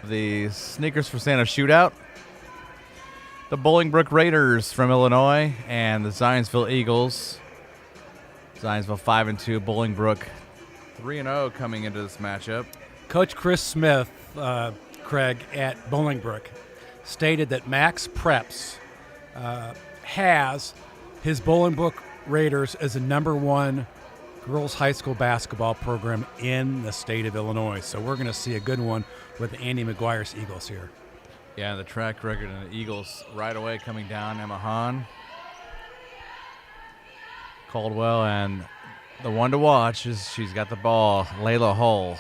the Sneakers for Santa Shootout. The Bolingbrook Raiders from Illinois and the Zionsville Eagles. Zionsville 5-2, Bolingbrook 3-0 coming into this matchup. Coach Chris Smith, Craig, at Bolingbrook, stated that Max Preps has his Bolingbrook Raiders as the #1 girls high school basketball program in the state of Illinois. So we're going to see a good one with Andy McGuire's Eagles here. Yeah, the track record and the Eagles right away coming down. Emma Hahn, Caldwell, and the one to watch is she's got the ball, Layla Hull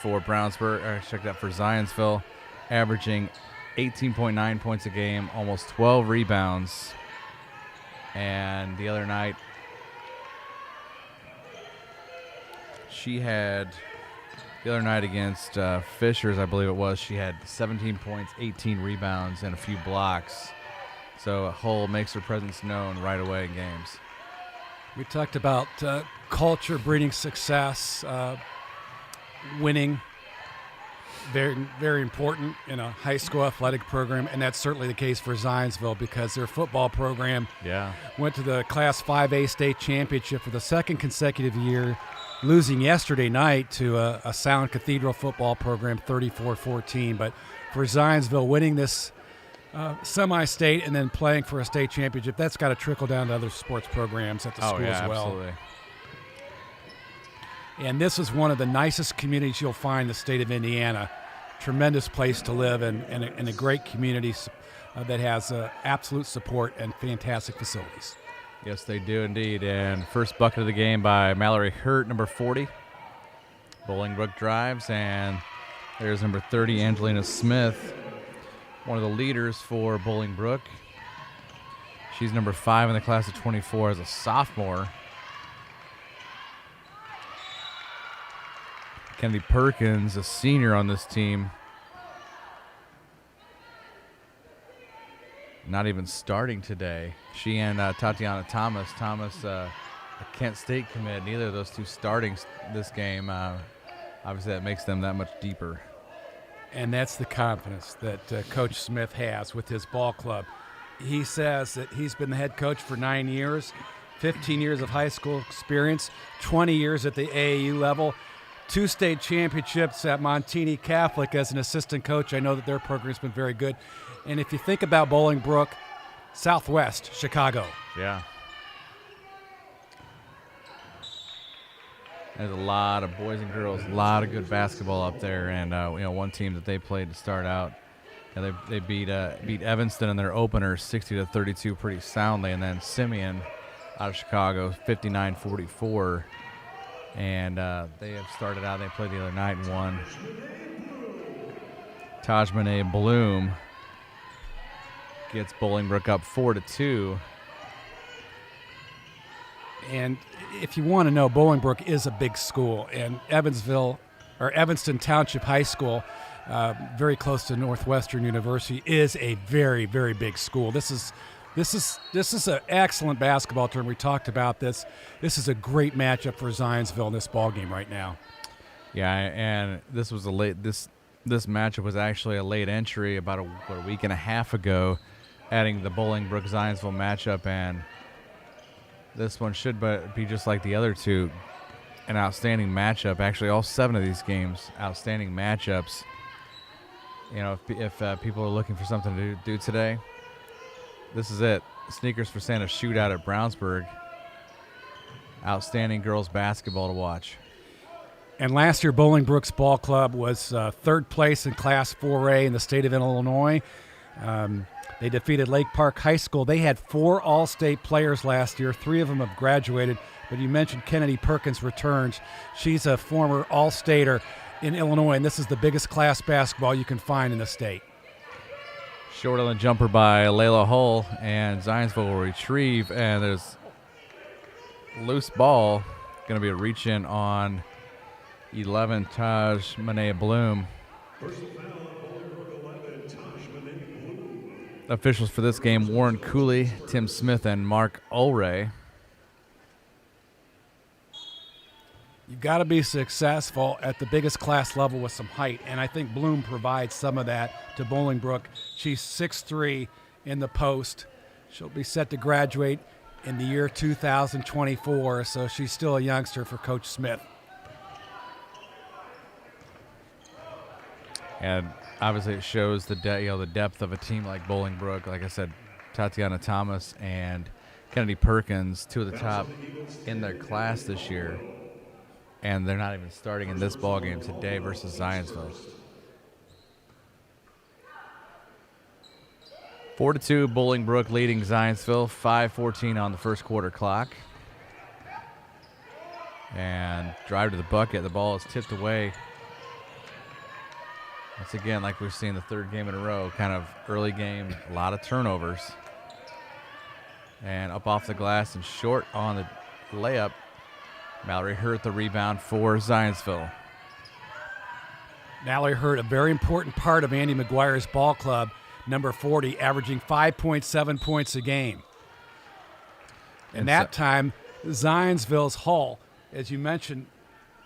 for Brownsburg, or check that for Zionsville, averaging 18.9 points a game, almost 12 rebounds. And the other night, against Fishers, I believe it was, she had 17 points, 18 rebounds, and a few blocks. So Hull makes her presence known right away in games. We talked about culture breeding success, winning, very, very important in a high school athletic program, and that's certainly the case for Zionsville because their football program went to the Class 5A state championship for the second consecutive year, losing yesterday night to a Sound Cathedral football program 34-14. But for Zionsville, winning this semi-state and then playing for a state championship, that's got to trickle down to other sports programs at the school as well. Absolutely. And this is one of the nicest communities you'll find in the state of Indiana. Tremendous place to live and a great community that has absolute support and fantastic facilities. Yes, they do indeed. And first bucket of the game by Mallory Hurt, number 40. Bolingbrook drives, and there's number 30, Angelina Smith, one of the leaders for Bolingbrook. She's number 5 in the class of 24 as a sophomore. Kennedy Perkins, a senior on this team, not even starting today. She and Tatiana Thomas, a Kent State commit. Neither of those two starting this game. Obviously, that makes them that much deeper. And that's the confidence that Coach Smith has with his ball club. He says that he's been the head coach for 9 years, 15 years of high school experience, 20 years at the AAU level, 2 state championships at Montini Catholic as an assistant coach. I know that their program's been very good. And if you think about Bolingbrook, Southwest Chicago. Yeah. There's a lot of boys and girls, a lot of good basketball up there. And, one team that they played to start out, they beat Evanston in their opener 60-32 pretty soundly. And then Simeon out of Chicago, 59-44. And they have started out, they played the other night and won. Tajmane Bloom gets Bolingbrook up 4-2. And if you want to know, Bolingbrook is a big school, and Evanston Township High School, very close to Northwestern University, is a very, very big school. This is an excellent basketball tournament. We talked about this. This is a great matchup for Zionsville in this ball game right now. Yeah, and this was this matchup was actually a late entry about a week and a half ago, adding the Bolingbrook-Zionsville matchup, and this one should be just like the other two, an outstanding matchup. Actually, all 7 of these games, outstanding matchups. If people are looking for something to do today, this is it. Sneakers for Santa Shootout at Brownsburg. Outstanding girls basketball to watch. And last year, Bolingbrook's ball club was 3rd place in Class 4A in the state of Illinois. They defeated Lake Park High School. They had 4 all-state players last year. 3 of them have graduated. But you mentioned Kennedy Perkins returns. She's a former all-stater in Illinois, and this is the biggest class basketball you can find in the state. Short on the jumper by Layla Hull, and Zionsville will retrieve, and there's loose ball. Going to be a reach-in on 11, Tajmane Bloom. Officials for this game, Warren Cooley, Tim Smith, and Mark Ulray. You've got to be successful at the biggest class level with some height, and I think Bloom provides some of that to Bolingbrook. She's 6'3" in the post. She'll be set to graduate in the year 2024, so she's still a youngster for Coach Smith. And obviously it shows the depth of a team like Bolingbrook. Like I said, Tatiana Thomas and Kennedy Perkins, two of the top in their class this year. And they're not even starting in this ballgame today versus Zionsville. 4-2, Bolingbrook leading Zionsville. 5:14 on the first quarter clock. And drive to the bucket. The ball is tipped away. Once again, like we've seen the third game in a row, kind of early game, a lot of turnovers. And up off the glass and short on the layup. Mallory Hurt the rebound for Zionsville. Mallory Hurt, a very important part of Andy McGuire's ball club, number 40, averaging 5.7 points a game. And that time, Zionsville's Hull, as you mentioned,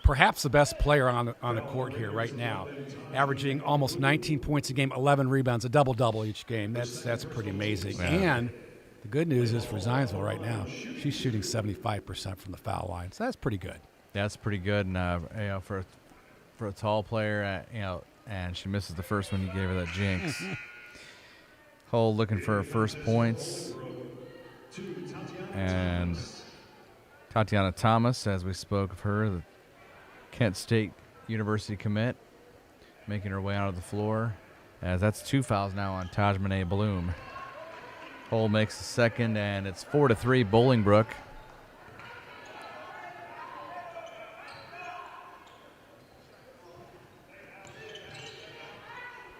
perhaps the best player on the court here right now, averaging almost 19 points a game, 11 rebounds, a double-double each game. That's pretty amazing. Yeah. And the good news is for Zionsville right now, she's shooting 75% from the foul line, so that's pretty good. That's pretty good, and for a tall player, and she misses the first one. You gave her that jinx. Hull looking for her first points, and Tatiana Thomas, as we spoke of her, the Kent State University commit, making her way onto the floor, as that's 2 fouls now on Tajmane Bloom. Hull makes the second, and it's 4-3 Bolingbrook.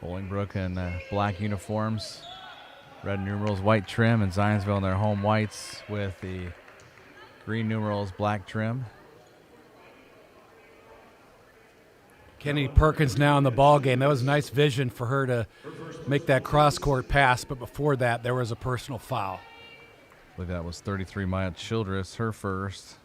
Bolingbrook in black uniforms, red numerals, white trim, and Zionsville in their home whites with the green numerals, black trim. Kennedy Perkins now in the ball game. That was a nice vision for her to make that cross-court pass, but before that, there was a personal foul. I believe that was 33 Maya Childress, her first.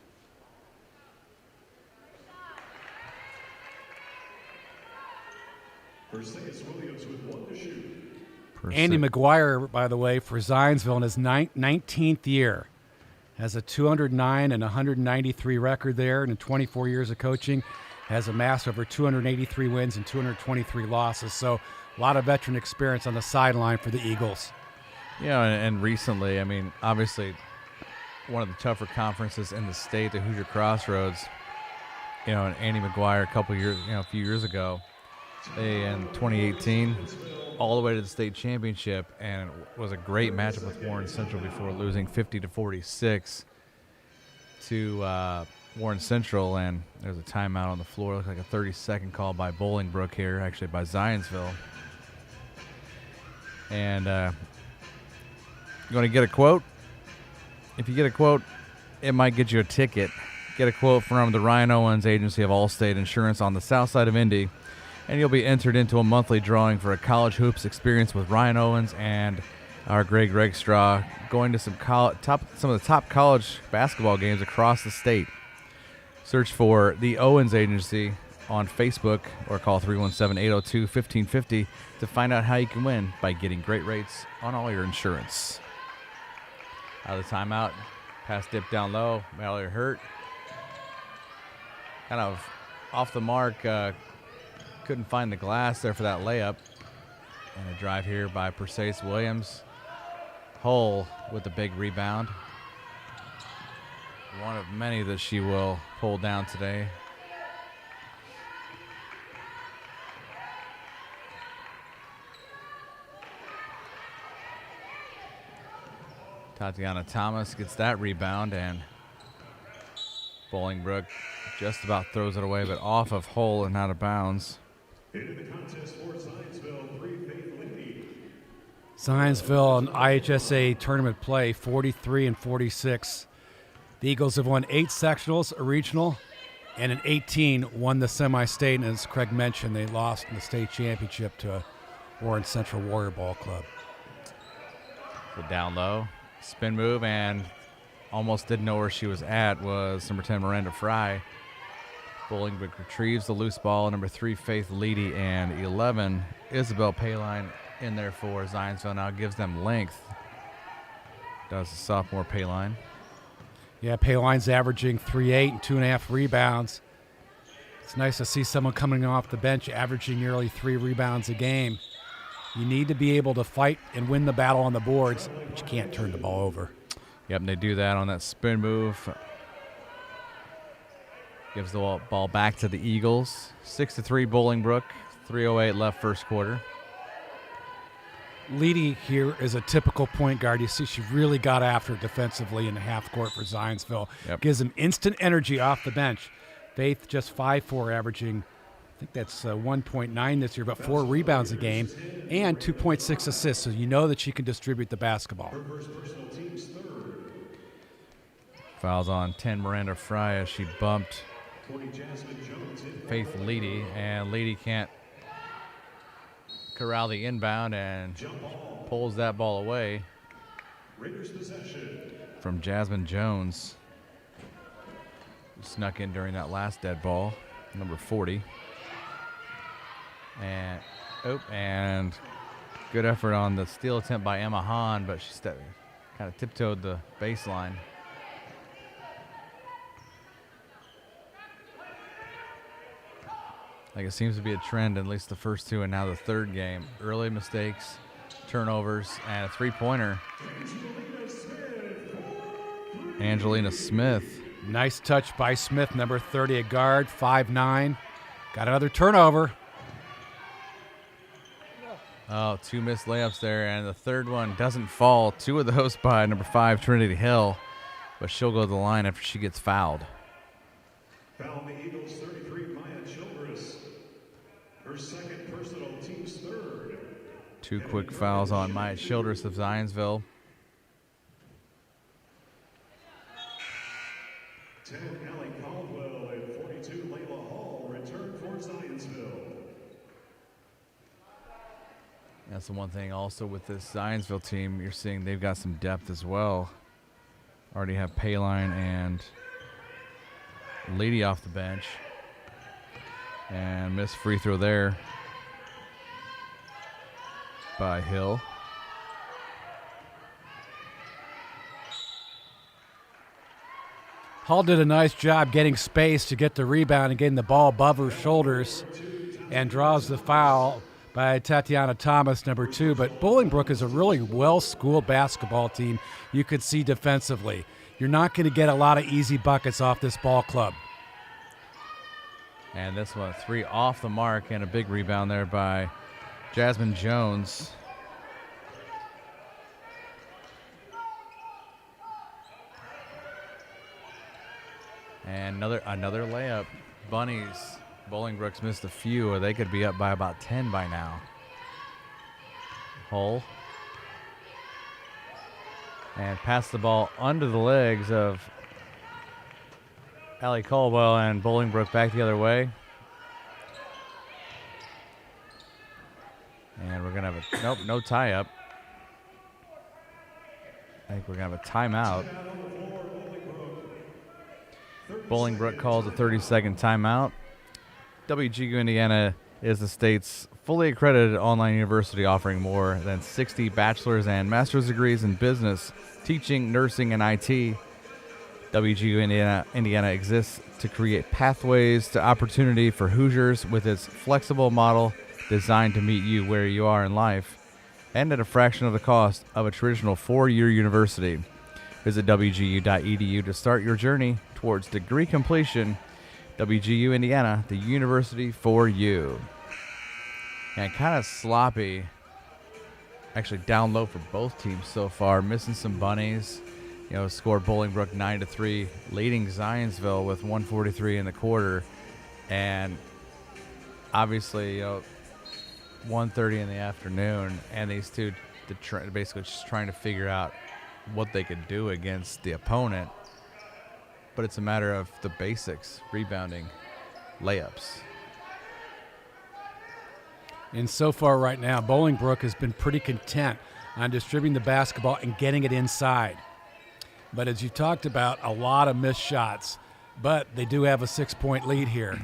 Andy McGuire, by the way, for Zionsville in his 19th year, has a 209 and 193 record there, and in 24 years of coaching, has amassed over 283 wins and 223 losses. So a lot of veteran experience on the sideline for the Eagles. Yeah, and recently, I mean, obviously, one of the tougher conferences in the state, the Hoosier Crossroads. And Andy McGuire a few years ago, they in 2018, all the way to the state championship, and it was a great matchup with Warren Central before losing 50-46 to Warren Central, and there's a timeout on the floor. Looks like a 30-second call by Bolingbrook here, actually by Zionsville. And you want to get a quote? If you get a quote, it might get you a ticket. Get a quote from the Ryan Owens Agency of Allstate Insurance on the south side of Indy, and you'll be entered into a monthly drawing for a college hoops experience with Ryan Owens and our Greg Regstraw, going to some of the top college basketball games across the state. Search for the Owens Agency on Facebook or call 317-802-1550 to find out how you can win by getting great rates on all your insurance. Out of the timeout, pass dip down low, Mallory Hurt. Kind of off the mark, couldn't find the glass there for that layup. And a drive here by Perseus Williams. Hull with the big rebound. One of many that she will pull down today. Tatiana Thomas gets that rebound, and Bolingbrook just about throws it away, but off of Hull and out of bounds. Into the contest for Zionsville, 3 faithful Indy. Zionsville in IHSA tournament play, 43-46. The Eagles have won 8 sectionals, a regional, and in 18 won the semi-state. And as Craig mentioned, they lost in the state championship to Warren Central Warrior Ball Club. So down low, spin move, and almost didn't know where she was at was number 10 Miranda Fry. Bolingbrook retrieves the loose ball. Number 3, Faith Leedy, and 11, Isabel Payline in there for Zionsville. Now gives them length. Does the sophomore Payline. Yeah, Payline's averaging 3.8 and 2.5 rebounds. It's nice to see someone coming off the bench averaging nearly 3 rebounds a game. You need to be able to fight and win the battle on the boards, but you can't turn the ball over. Yep, and they do that on that spin move. Gives the ball back to the Eagles. 6-3 Bolingbrook. 3:08 left first quarter. Leedy here is a typical point guard. You see she really got after it defensively in the half court for Zionsville. Yep. Gives them instant energy off the bench. Faith just 5'4", averaging, I think that's 1.9 this year, but 4 rebounds a game and 2.6 assists. So you know that she can distribute the basketball. Fouls on 10 Miranda Fry as she bumped Faith Leedy, and Leedy can't corral the inbound and pulls that ball away from Jasmine Jones. Snuck in during that last dead ball, number 40. And good effort on the steal attempt by Emma Hahn, but she kind of tiptoed the baseline. Like it seems to be a trend, at least the first two and now the third game. Early mistakes, turnovers, and a three-pointer. Angelina Smith. Nice touch by Smith, number 30, a guard, 5'9". Got another turnover. Oh, 2 missed layups there, and the third one doesn't fall. 2 of those by number 5, Trinity Hill, but she'll go to the line after she gets fouled. Foul the Eagles, 33, Maya Childress. Her second personal, team's third. 2 quick fouls on Maya Childress of Zionsville. 10, Allie Caldwell, and 42, Layla Hall, return for Zionsville. That's the one thing also with this Zionsville team, you're seeing they've got some depth as well. Already have Payline and Leedy off the bench. And missed free throw there by Hill. Hall did a nice job getting space to get the rebound and getting the ball above her shoulders and draws the foul by Tatiana Thomas, number 2. But Bolingbrook is a really well-schooled basketball team you could see defensively. You're not going to get a lot of easy buckets off this ball club. And this one, 3 off the mark, and a big rebound there by Jasmine Jones. And another layup. Bunnies, Bolingbrook's missed a few, or they could be up by about 10 by now. Hull. And pass the ball under the legs of Allie Caldwell, and Bolingbrook back the other way. And we're going to have no tie-up. I think we're going to have a timeout. Bolingbrook calls a 30-second timeout. WGU Indiana is the state's fully accredited online university offering more than 60 bachelor's and master's degrees in business, teaching, nursing, and IT. WGU Indiana exists to create pathways to opportunity for Hoosiers with its flexible model designed to meet you where you are in life and at a fraction of the cost of a traditional 4-year university. Visit WGU.edu to start your journey towards degree completion. WGU Indiana, the university for you. And kind of sloppy, actually down low for both teams so far, missing some bunnies. Scored Bolingbrook 9-3, leading Zionsville with 1:43 in the quarter, and obviously, 1:30 in the afternoon, and these two basically just trying to figure out what they could do against the opponent. But it's a matter of the basics: rebounding, layups. And so far right now, Bolingbrook has been pretty content on distributing the basketball and getting it inside. But as you talked about, a lot of missed shots. but they do have a 6-point lead here.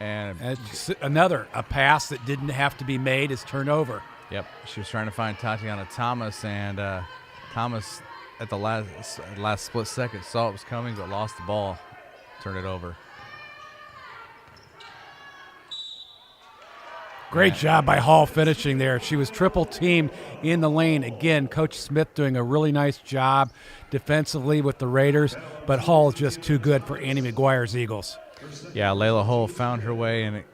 And it's a pass that didn't have to be made is turnover. Yep, she was trying to find Tatiana Thomas, and Thomas at the last split second saw it was coming but lost the ball, turned it over. Great job by Hall finishing there. She was triple teamed in the lane. Again, Coach Smith doing a really nice job defensively with the Raiders, but Hall is just too good for Annie McGuire's Eagles. Yeah, Layla Hull found her way, and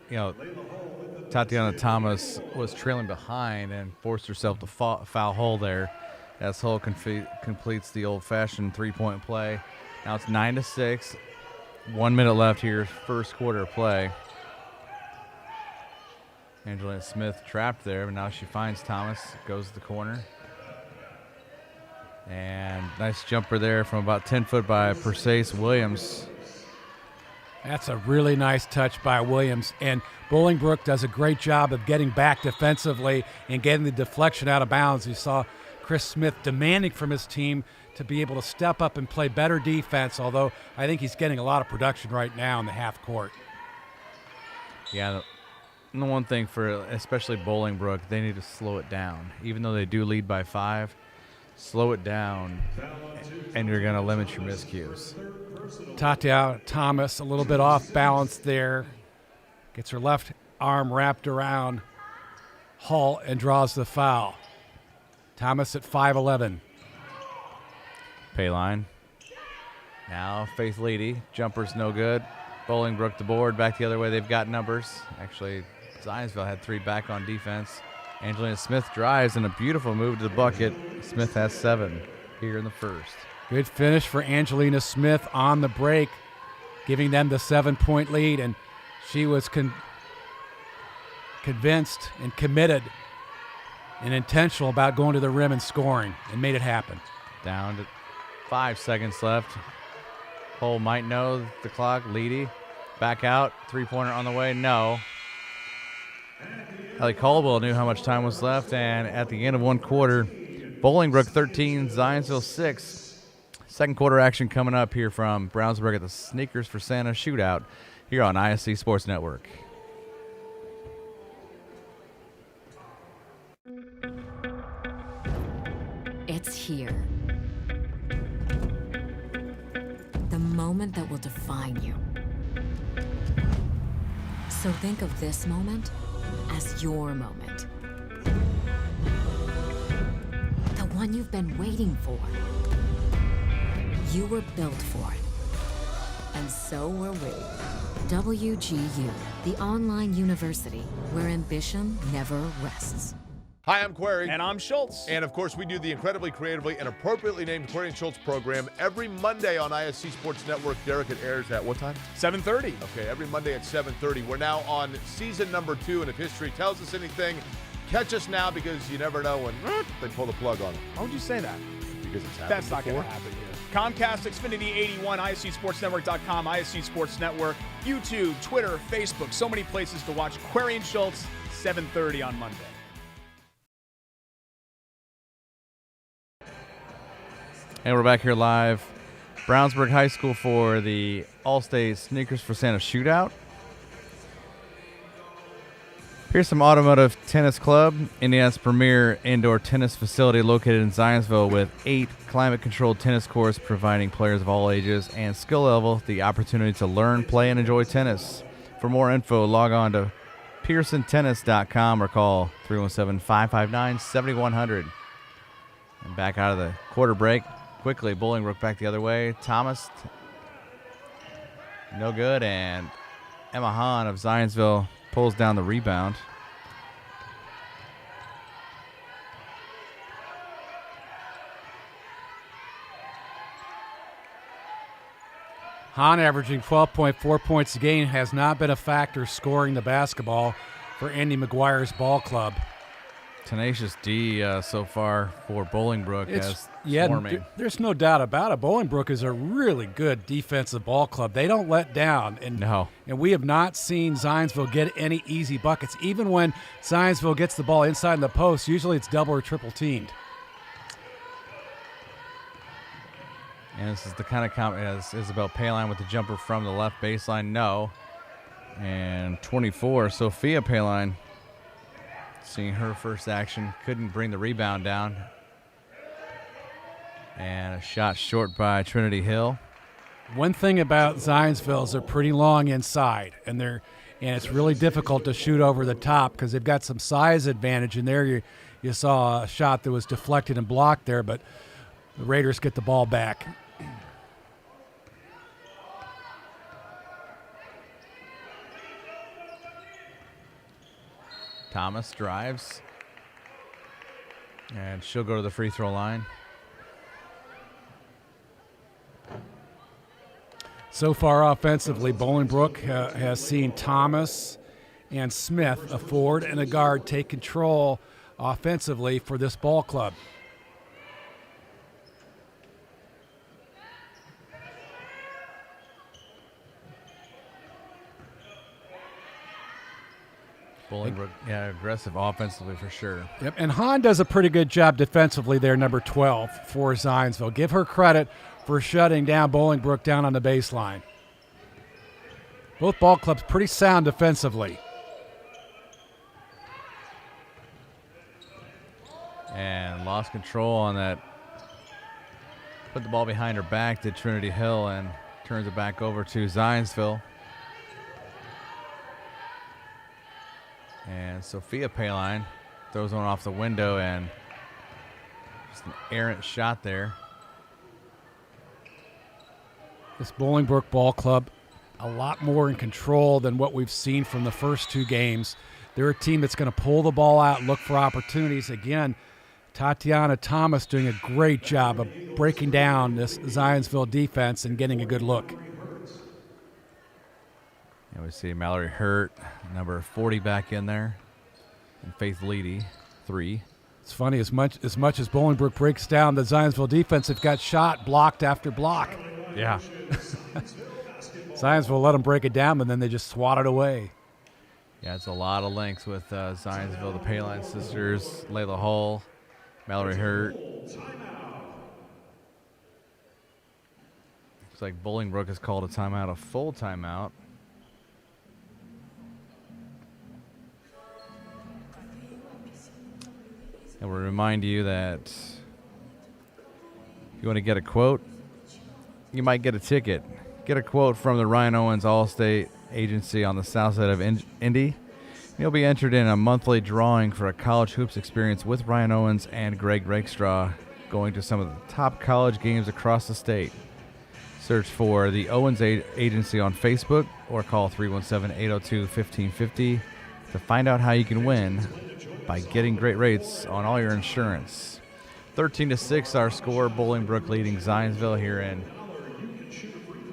Tatiana Thomas was trailing behind and forced herself to foul Hull there as Hull completes the old-fashioned three-point play. Now it's 9-6, 1 minute left here, first quarter of play. Angelina Smith trapped there, but now she finds Thomas, goes to the corner. And nice jumper there from about 10 foot by Perseus Williams. That's a really nice touch by Williams. And Bolingbrook does a great job of getting back defensively and getting the deflection out of bounds. You saw Chris Smith demanding from his team to be able to step up and play better defense, although I think he's getting a lot of production right now in the half court. Yeah, the one thing for especially Bolingbrook, they need to slow it down. Even though they do lead by 5, slow it down, and you're going to limit your miscues. Tatiana Thomas a little bit off balance there. Gets her left arm wrapped around Hall and draws the foul. Thomas at 5'11". Payline. Now Faith Leedy. Jumper's no good. Bolingbrook the board. Back the other way. They've got numbers. Actually, Zionsville had 3 back on defense. Angelina Smith drives in a beautiful move to the bucket. Smith has 7 here in the first. Good finish for Angelina Smith on the break, giving them the 7-point lead, and she was convinced and committed and intentional about going to the rim and scoring, and made it happen. Down to 5 seconds left. Hull might know the clock. Leedy back out. 3-pointer on the way. No. Ellie Caldwell knew how much time was left, and at the end of one quarter, Bolingbrook 13, Zionsville 6. Second quarter action coming up here from Brownsburg at the Sneakers for Santa Shootout here on ISC Sports Network. It's here. The moment that will define you. So think of this moment as your moment. The one you've been waiting for. You were built for it. And so were we. WGU, the online university where ambition never rests. Hi, I'm Query. And I'm Schultz. And of course, we do the incredibly creatively and appropriately named Query and Schultz program every Monday on ISC Sports Network. Derek, it airs at what time? 7:30. Okay, every Monday at 7:30. We're now on season number 2, and if history tells us anything, catch us now because you never know when they pull the plug on it. Why would you say that? Because it's happened That's not going before. to happen here. Comcast, Xfinity 81, ISCSportsNetwork.com, ISC Sports Network, YouTube, Twitter, Facebook, so many places to watch Query and Schultz, 7:30 on Monday. And we're back here live. Brownsburg High School for the All-State Sneakers for Santa Shootout. Here's some Automotive Tennis Club, Indiana's premier indoor tennis facility located in Zionsville with 8 climate-controlled tennis courts providing players of all ages and skill level the opportunity to learn, play, and enjoy tennis. For more info, log on to pearsontennis.com or call 317-559-7100. And back out of the quarter break. Quickly, Bolingbrook back the other way. Thomas, no good, and Emma Hahn of Zionsville pulls down the rebound. Hahn averaging 12.4 points a game has not been a factor scoring the basketball for Andy McGuire's ball club. Tenacious D so far for Bolingbrook as swarming. There's no doubt about it. Bolingbrook is a really good defensive ball club. They don't let down. And we have not seen Zionsville get any easy buckets. Even when Zionsville gets the ball inside in the post, usually it's double or triple teamed. And this is the kind of as Isabel Paline with the jumper from the left baseline. No. And 24, Sophia Paline, seeing her first action, couldn't bring the rebound down. And a shot short by Trinity Hill. One thing about Zionsville is they're pretty long inside, and it's really difficult to shoot over the top because they've got some size advantage. And there you saw a shot that was deflected and blocked there, but the Raiders get the ball back. Thomas drives, and she'll go to the free throw line. So far offensively, Bolingbrook has seen Thomas and Smith, a forward and a guard, take control offensively for this ball club. Bolingbrook, yeah, aggressive offensively for sure. Yep, and Hahn does a pretty good job defensively there, number 12 for Zionsville. Give her credit for shutting down Bolingbrook down on the baseline. Both ball clubs pretty sound defensively. And lost control on that. Put the ball behind her back to Trinity Hill and turns it back over to Zionsville. And Sophia Paline throws one off the window, and just an errant shot there. This Bolingbrook ball club, a lot more in control than what we've seen from the first two games. They're a team that's going to pull the ball out, look for opportunities. Again, Tatiana Thomas doing a great job of breaking down this Zionsville defense and getting a good look. And we see Mallory Hurt, number 40, back in there. And Faith Leedy, 3. It's funny, as much as Bolingbrook breaks down the Zionsville defense, they've got shot blocked after block. Yeah. Zionsville let them break it down, but then they just swat it away. Yeah, it's a lot of links with Zionsville, the Paline sisters, Layla Hull, Mallory Hurt. Looks like Bolingbrook has called a timeout, a full timeout. And we'll remind you that if you want to get a quote, you might get a ticket. Get a quote from the Ryan Owens All-State Agency on the south side of Indy. You'll be entered in a monthly drawing for a college hoops experience with Ryan Owens and Greg Rakestraw, going to some of the top college games across the state. Search for the Owens Agency on Facebook or call 317-802-1550 to find out how you can win by getting great rates on all your insurance. 13-6 our score, Bolingbrook leading Zionsville here in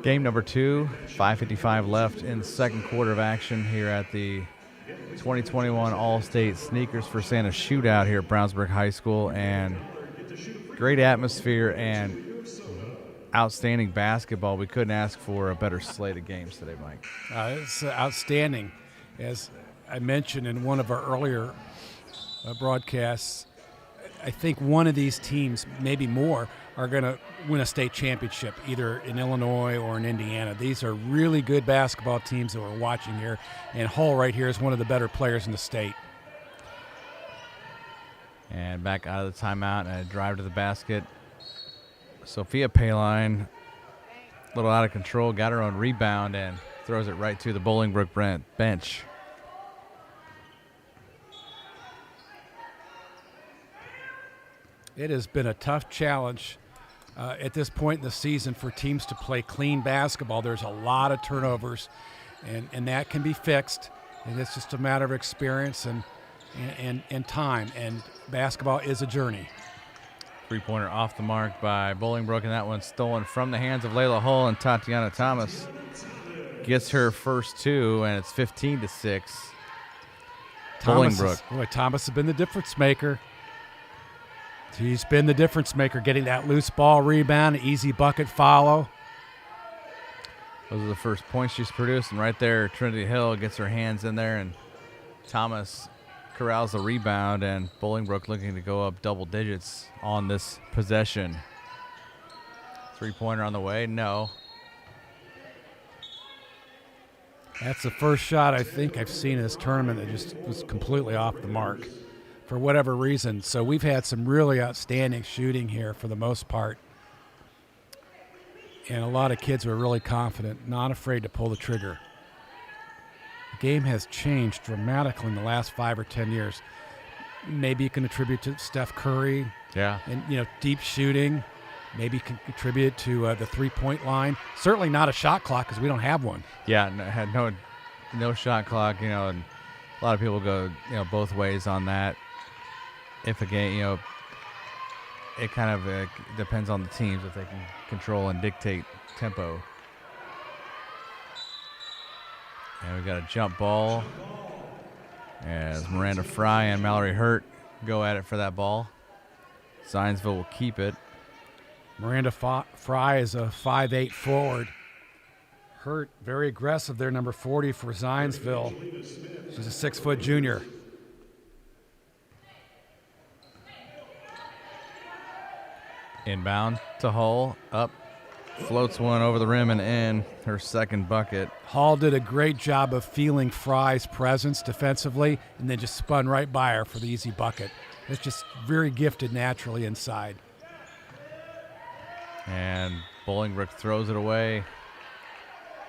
game number 2. 5:55 left in the second quarter of action here at the 2021 All-State Sneakers for Santa Shootout here at Brownsburg High School. And great atmosphere and outstanding basketball. We couldn't ask for a better slate of games today, Mike. It's outstanding. As I mentioned in one of our earlier broadcasts, I think one of these teams, maybe more, are going to win a state championship, either in Illinois or in Indiana. These are really good basketball teams that we're watching here, and Hull right here is one of the better players in the state. And back out of the timeout and a drive to the basket. Sophia Paline, a little out of control, got her own rebound and throws it right to the Bolingbrook bench. It has been a tough challenge at this point in the season for teams to play clean basketball. There's a lot of turnovers, and that can be fixed. And it's just a matter of experience and time. And basketball is a journey. Three-pointer off the mark by Bolingbrook, and that one stolen from the hands of Layla Hull, and Tatiana Thomas gets her first two, and it's 15-6. Bolingbrook. Thomas has been the difference maker. He's been the difference maker, getting that loose ball rebound, easy bucket follow. Those are the first points she's produced, and right there, Trinity Hill gets her hands in there, and Thomas corrals the rebound, and Bolingbrook looking to go up double digits on this possession. Three-pointer on the way. No. That's the first shot I think I've seen in this tournament that just was completely off the mark for whatever reason. So we've had some really outstanding shooting here for the most part. And a lot of kids were really confident, not afraid to pull the trigger. The game has changed dramatically in the last 5 or 10 years. Maybe you can attribute to Steph Curry. Yeah. And, deep shooting. Maybe you can contribute to the three-point line. Certainly not a shot clock because we don't have one. Yeah, had no shot clock, and a lot of people go, both ways on that. If a game, it kind of depends on the teams if they can control and dictate tempo. And we got a jump ball as Miranda Fry and Mallory Hurt go at it for that ball. Zionsville will keep it. Miranda Fry is a 5'8" forward. Hurt, very aggressive there, number 40 for Zionsville. She's a 6-foot junior. Inbound to Hull, up, floats one over the rim and in, her second bucket. Hall did a great job of feeling Fry's presence defensively and then just spun right by her for the easy bucket. It's just very gifted naturally inside. And Bolingbrook throws it away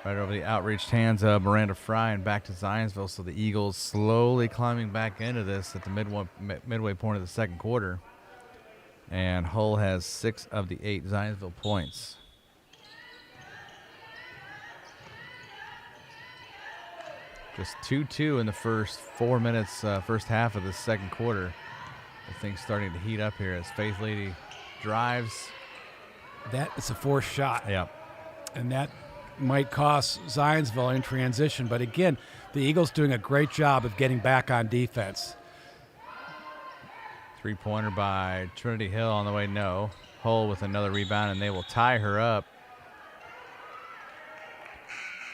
right over the outreached hands of Miranda Fry and back to Zionsville. So the Eagles slowly climbing back into this at the midway point of the second quarter. And Hull has 6 of the 8 Zionsville points. Just 2-2 in the first 4 minutes, first half of the second quarter. The thing's starting to heat up here as Faith Lady drives. That is a forced shot. Yep. And that might cost Zionsville in transition. But again, the Eagles doing a great job of getting back on defense. Three-pointer by Trinity Hill on the way, no. Hull with another rebound, and they will tie her up.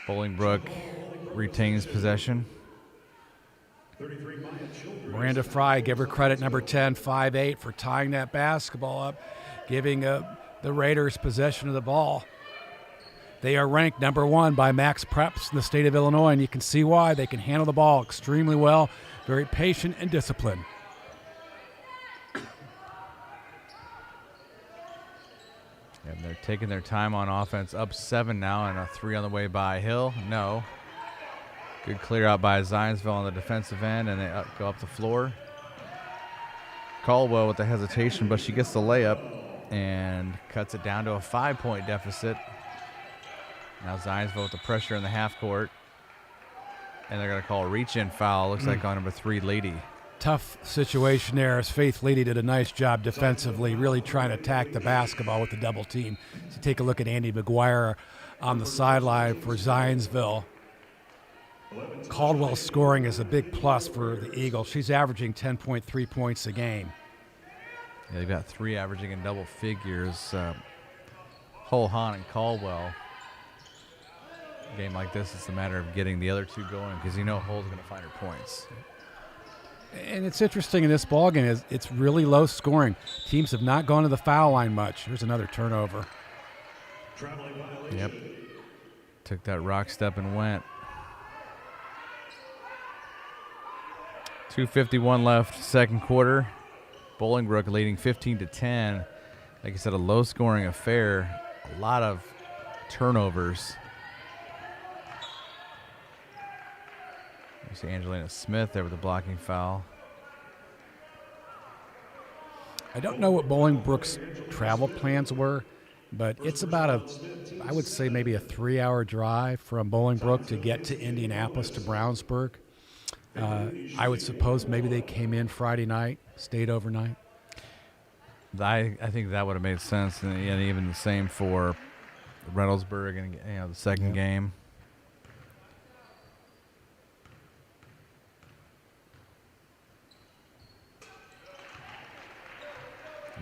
Bolingbrook retains possession. Miranda Fry, give her credit, number 10, 5'8", for tying that basketball up, giving the Raiders possession of the ball. They are ranked number 1 by Max Preps in the state of Illinois, and you can see why. They can handle the ball extremely well, very patient and disciplined. And they're taking their time on offense. Up 7 now, and a 3 on the way by Hill. No. Good clear out by Zionsville on the defensive end, and they go up the floor. Caldwell with the hesitation, but she gets the layup and cuts it down to a 5-point deficit. Now Zionsville with the pressure in the half court. And they're going to call a reach-in foul. Looks like on number 3, Lady. Tough situation there as Faith Lady did a nice job defensively, really trying to attack the basketball with the double team. So take a look at Andy McGuire on the sideline for Zionsville. Caldwell scoring is a big plus for the Eagles. She's averaging 10.3 points a game. Yeah, they've got 3 averaging in double figures. Hull, Hahn, and Caldwell. A game like this, it's a matter of getting the other 2 going because Hull's going to find her points. And it's interesting in this ballgame is it's really low scoring. Teams have not gone to the foul line much. Here's another turnover. Yep. Took that rock step and went. 2:51 left, second quarter. Bolingbrook leading 15-10. Like I said, a low-scoring affair. A lot of turnovers. You see Angelina Smith there with a blocking foul. I don't know what Bolingbrook's travel plans were, but it's about I would say maybe a 3-hour drive from Bolingbrook to get to Indianapolis to Brownsburg. I would suppose maybe they came in Friday night, stayed overnight. I think that would have made sense, and even the same for Reynoldsburg and the second game.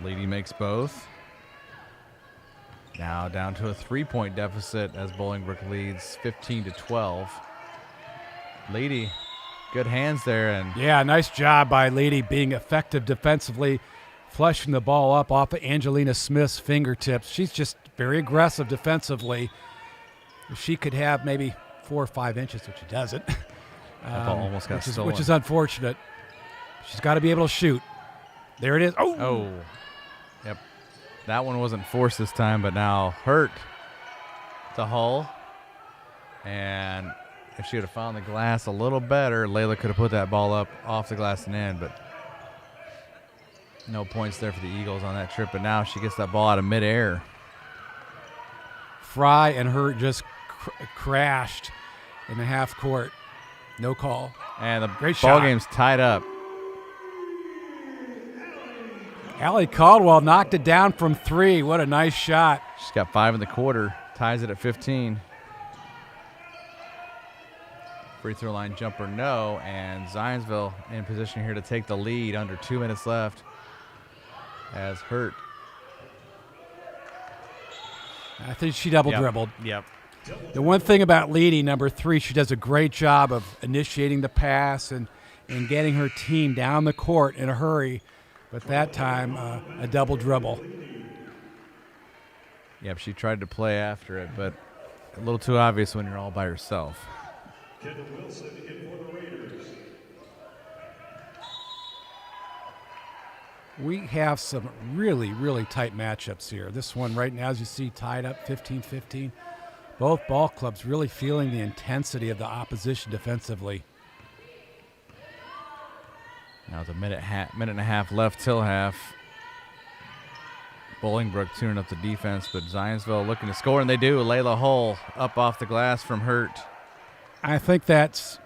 Lady makes both. Now down to a 3-point deficit as Bolingbrook leads 15-12. Lady, good hands there. And yeah, nice job by Lady being effective defensively, flushing the ball up off of Angelina Smith's fingertips. She's just very aggressive defensively. If she could have maybe 4 or 5 inches, which she doesn't. That ball almost got stolen. Which is unfortunate. She's got to be able to shoot. There it is. Oh. Yep. That one wasn't forced this time, but now hurt to Hull. And if she would have found the glass a little better, Layla could have put that ball up off the glass and in, but no points there for the Eagles on that trip. But now she gets that ball out of midair. Fry and Hurt just crashed in the half court. No call. And the Great ball shot. game's tied up. Allie Caldwell knocked it down from 3. What a nice shot. She's got 5 in the quarter. Ties it at 15. Free throw line jumper, no. And Zionsville in position here to take the lead under 2 minutes left as Hurt. I think she double dribbled. Yep. The one thing about leading, number 3, she does a great job of initiating the pass and getting her team down the court in a hurry. But that time, a double dribble. Yep, she tried to play after it, but a little too obvious when you're all by yourself. Kendall Wilson in for the Raiders. We have some really, really tight matchups here. This one right now, as you see, tied up 15-15. Both ball clubs really feeling the intensity of the opposition defensively. Now it's a minute and a half left till half. Bolingbrook tuning up the defense, but Zionsville looking to score, and they do. Layla Hull up off the glass from Hurt. I think that's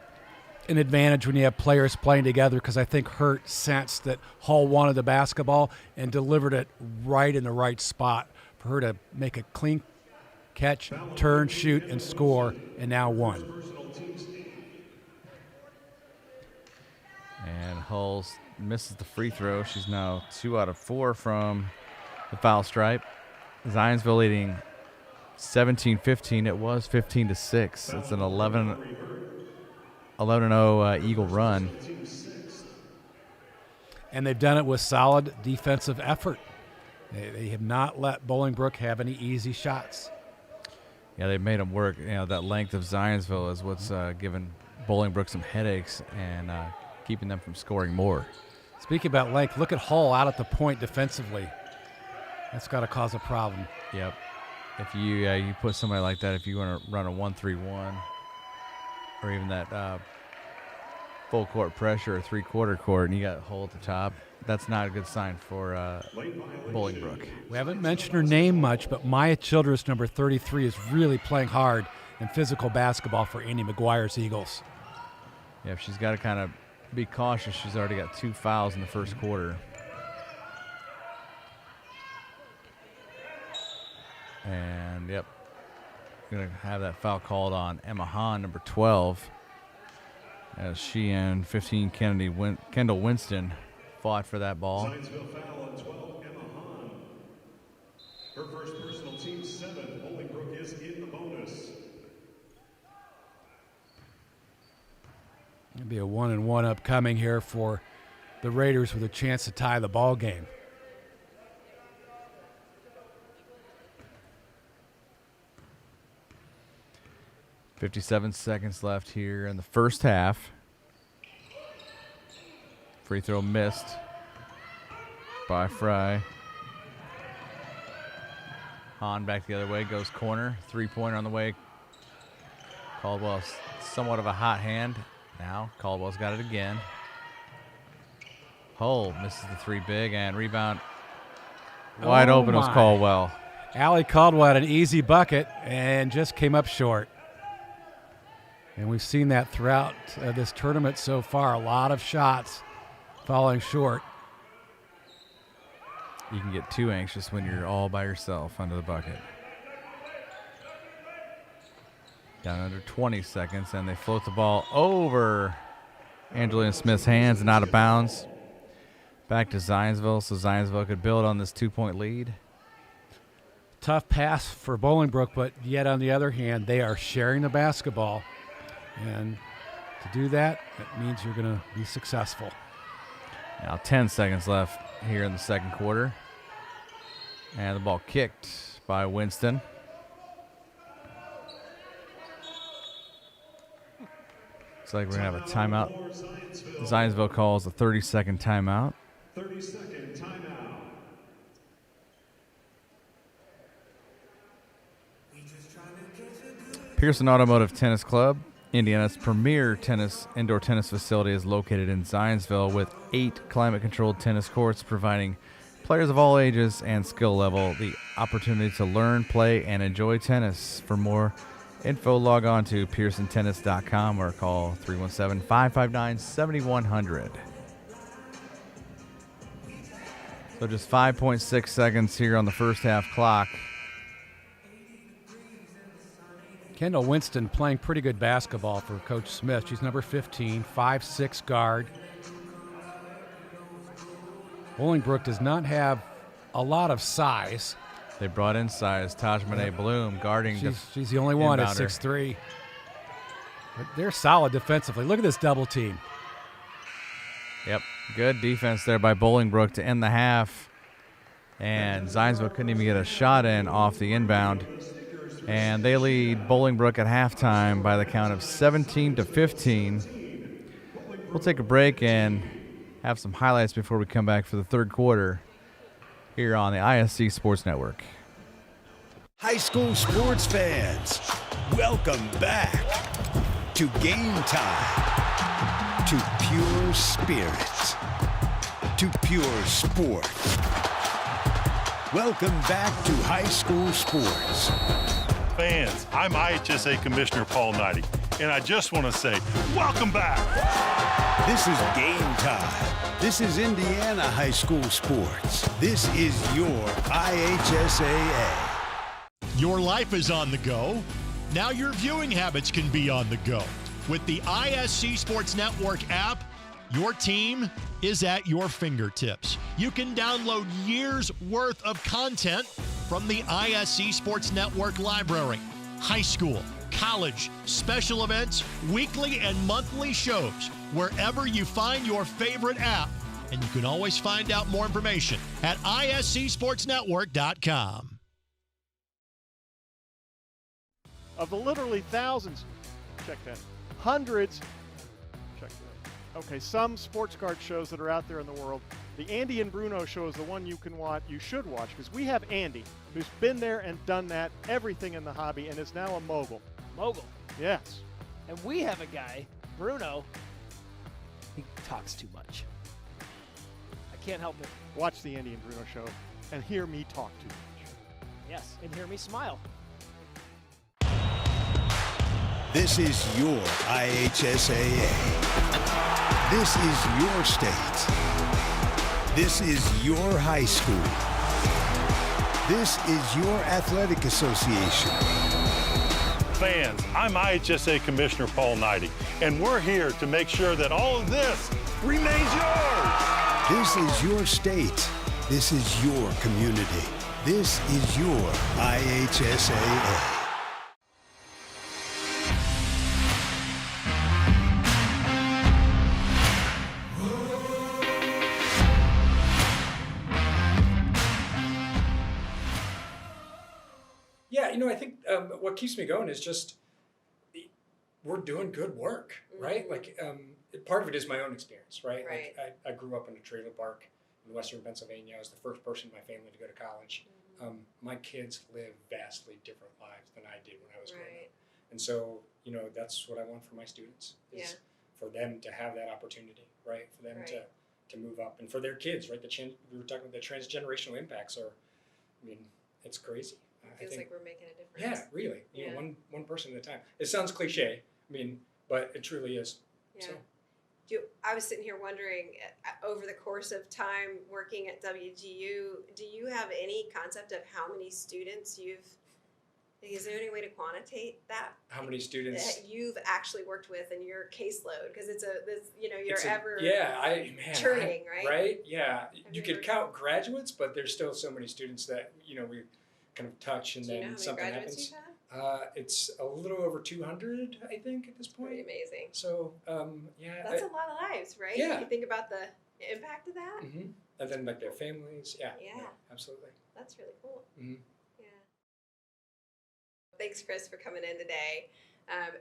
an advantage when you have players playing together, because I think Hurt sensed that Hull wanted the basketball and delivered it right in the right spot for her to make a clean catch, turn, shoot, and score, and now won. And Hull misses the free throw. She's now 2 out of 4 from the foul stripe. Zionsville leading 17-15. It was 15-6. It's an 11-0 Eagle run. And they've done it with solid defensive effort. They have not let Bolingbrook have any easy shots. Yeah, they've made them work. You know, that length of Zionsville is what's given Bolingbrook some headaches and keeping them from scoring more. Speaking about length, look at Hull out at the point defensively. That's got to cause a problem. Yep. If you put somebody like that, if you want to run a 1-3-1 or even that full court pressure or 3/4 court, and you got Hull at the top, that's not a good sign for Bolingbrook. We haven't mentioned her name much, but Maya Childress, number 33, is really playing hard in physical basketball for Andy McGuire's Eagles. Yeah, she's got to kind of be cautious. She's already got 2 fouls in the first quarter. And, yep, going to have that foul called on Emma Hahn, number 12, as she and 15 Kendall Winston fought for that ball. Zionsville foul on 12, Emma Hahn. Her first personal, team 7. Bolingbrook is in the bonus. It'll be a 1-and-1 upcoming here for the Raiders with a chance to tie the ball game. .57 seconds left here in the first half. Free throw missed by Fry. Hahn back the other way, goes corner. 3-pointer on the way. Caldwell somewhat of a hot hand. Now Caldwell's got it again. Hull misses the 3 big, and rebound wide open was Caldwell. Allie Caldwell had an easy bucket and just came up short. And we've seen that throughout this tournament so far. A lot of shots falling short. You can get too anxious when you're all by yourself under the bucket. Down under 20 seconds, and they float the ball over Angelina Smith's hands and out of bounds. Back to Zionsville, so Zionsville could build on this 2-point lead. Tough pass for Bolingbrook, but yet on the other hand, they are sharing the basketball. And to do that, that means you're going to be successful. Now 10 seconds left here in the second quarter. And the ball kicked by Winston. Looks like we're going to have a timeout. Zionsville calls a 30-second timeout. 30-second timeout. Pearson Automotive Tennis Club, Indiana's premier indoor tennis facility, is located in Zionsville with 8 climate-controlled tennis courts, providing players of all ages and skill level the opportunity to learn, play, and enjoy tennis. For more info, log on to pearsontennis.com or call 317-559-7100. So just 5.6 seconds here on the first half clock. Kendall Winston playing pretty good basketball for Coach Smith. She's number 15, 5'6" guard. Bolingbrook does not have a lot of size. They brought in size. Tajmane Bloom guarding. She's the only one at inbounder. 6'3". But they're solid defensively. Look at this double team. Yep, good defense there by Bolingbrook to end the half. And Zionsville couldn't even get a shot in off the inbound. And they lead Bolingbrook at halftime by the count of 17-15. We'll take a break and have some highlights before we come back for the third quarter here on the ISC Sports Network. High school sports fans, welcome back to Game Time, to pure spirit, to pure sport. Welcome back to high school sports. Fans, I'm IHSA Commissioner Paul Knighty, and I just want to say, welcome back. This is Game Time. This is Indiana high school sports. This is your IHSAA. Your life is on the go. Now your viewing habits can be on the go. With the ISC Sports Network app, your team is at your fingertips. You can download years' worth of content from the ISC Sports Network library. High school, college, special events, weekly and monthly shows, wherever you find your favorite app. And you can always find out more information at iscsportsnetwork.com. Of the literally thousands, check that, hundreds, check that. Okay, some sports card shows that are out there in the world. The Andy and Bruno show is the one you should watch, because we have Andy, who's been there and done that, everything in the hobby, and is now a mogul. Mogul. Yes. And we have a guy, Bruno, he talks too much. I can't help it. Watch the Andy and Bruno show and hear me talk too much. Yes, and hear me smile. This is your IHSAA. This is your state. This is your high school. This is your athletic association. Fans, I'm IHSA Commissioner Paul Knighty, and we're here to make sure that all of this remains yours. This is your state. This is your community. This is your IHSAA. Yeah, I think what keeps me going is just we're doing good work, right? Like part of it is my own experience, right? Right. Like, I grew up in a trailer park in western Pennsylvania. I was the first person in my family to go to college. My kids live vastly different lives than I did when I was growing up. And so, that's what I want for my students is for them to have that opportunity, right? For them to move up, and for their kids, right? We were talking about the transgenerational impacts are, it's crazy. It feels like we're making a difference. Yeah, really. One person at a time. It sounds cliche, but it truly is. Yeah. So. I was sitting here wondering, over the course of time working at WGU, do you have any concept of how many students is there any way to quantitate that? How many students? That you've actually worked with in your caseload? Because you're churning, right? Right, yeah. You could count graduates, but there's still so many students that, we kind of touch and then something happens. It's a little over 200, I think, at this point. Pretty amazing. So, That's a lot of lives, right? Yeah. If you think about the impact of that. Mm-hmm. And then, their families. Yeah. Yeah. Absolutely. That's really cool. Mm-hmm. Thanks, Chris, for coming in today.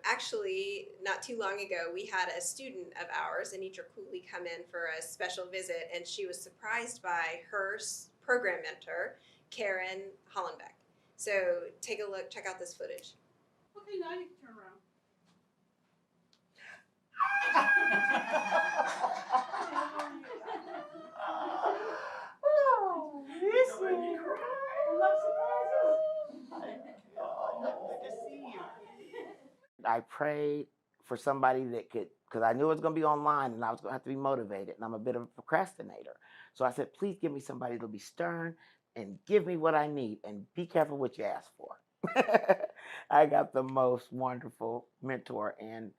Actually, not too long ago, we had a student of ours, Anitra Cooley, come in for a special visit, and she was surprised by her program mentor, Karen Hollenbeck. So take a look, check out this footage. Okay, now you can turn around. Oh, listen. I prayed for somebody that could, because I knew it was going to be online and I was going to have to be motivated, and I'm a bit of a procrastinator. So I said, please give me somebody that'll be stern and give me what I need, and be careful what you ask for. I got the most wonderful mentor, and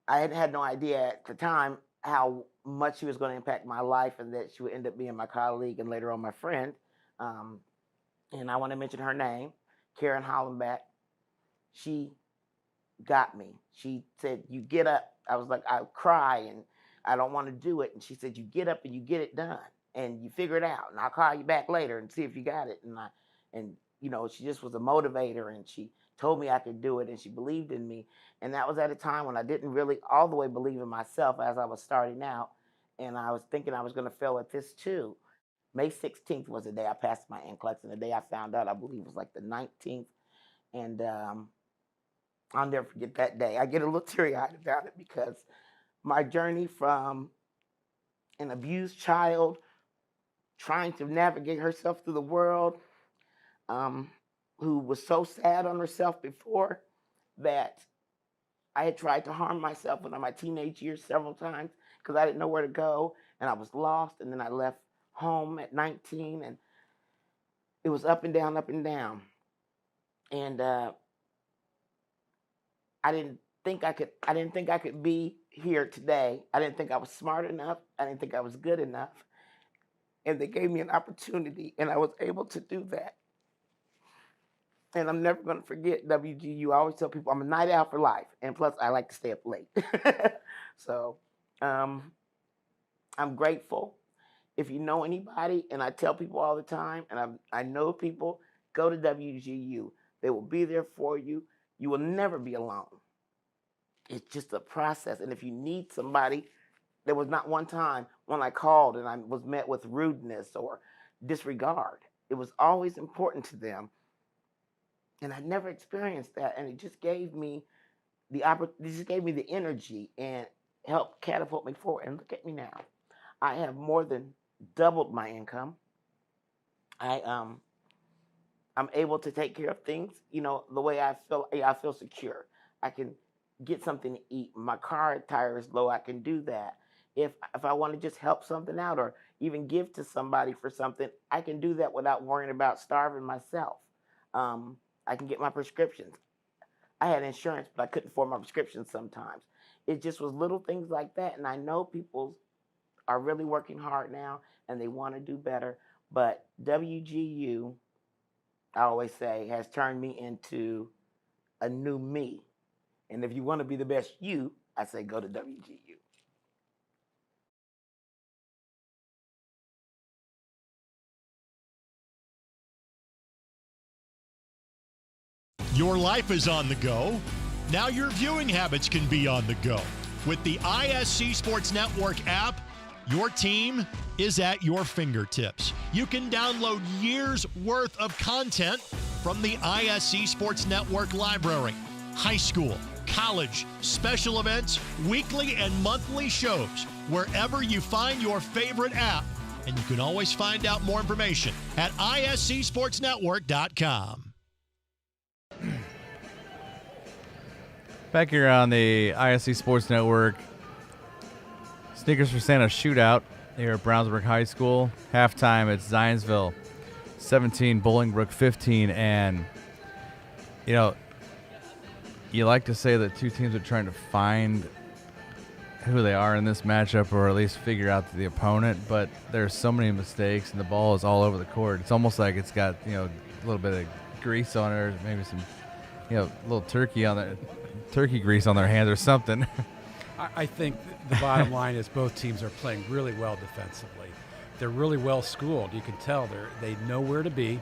I had no idea at the time how much she was going to impact my life, and that she would end up being my colleague and later on my friend. And I want to mention her name, Karen Hollenbeck. She got me. She said, you get up. I was like, I cry and I don't want to do it. And she said, you get up and you get it done and you figure it out. And I'll call you back later and see if you got it. And you know, she just was a motivator, and she told me I could do it, and she believed in me. And that was at a time when I didn't really all the way believe in myself as I was starting out. And I was thinking I was going to fail at this too. May 16th was the day I passed my NCLEX, and the day I found out, I believe it was like the 19th. And I'll never forget that day. I get a little teary-eyed about it, because my journey from an abused child trying to navigate herself through the world, who was so sad on herself before that I had tried to harm myself in my teenage years several times because I didn't know where to go, and I was lost. And then I left home at 19, and it was up and down, up and down. And I didn't think I could be here today. I didn't think I was smart enough. I didn't think I was good enough. And they gave me an opportunity, and I was able to do that. And I'm never going to forget WGU. I always tell people I'm a night owl for life, and plus I like to stay up late. So I'm grateful. If you know anybody, and I tell people all the time, and I know people, go to WGU. They will be there for you. You will never be alone. It's just a process. And if you need somebody, there was not one time when I called and I was met with rudeness or disregard. It was always important to them. And I never experienced that. And it just gave me the energy and helped catapult me forward. And look at me now. I have more than doubled my income. I'm able to take care of things, you know, the way I feel secure. I can get something to eat. My car tire is low. I can do that. If I want to just help something out or even give to somebody for something, I can do that without worrying about starving myself. I can get my prescriptions. I had insurance, but I couldn't afford my prescriptions sometimes. It just was little things like that. And I know people are really working hard now and they want to do better. But WGU, I always say, has turned me into a new me. And if you want to be the best you, I say go to WGU. Your life is on the go. Now your viewing habits can be on the go. With the ISC Sports Network app, your team is at your fingertips. You can download years' worth of content from the ISC Sports Network library. High school, college, special events, weekly and monthly shows, wherever you find your favorite app. And you can always find out more information at iscsportsnetwork.com. Back here on the ISC Sports Network, Sneakers for Santa Shootout here at Brownsburg High School. Halftime, it's Zionsville 17, Bolingbrook 15. And, you know, you like to say that two teams are trying to find who they are in this matchup, or at least figure out the opponent, but there's so many mistakes and the ball is all over the court. It's almost like it's got, you know, a little bit of grease on it, or maybe some, you know, a little turkey grease on their hands or something. I think the bottom line is both teams are playing really well defensively. They're really well schooled. You can tell they know where to be.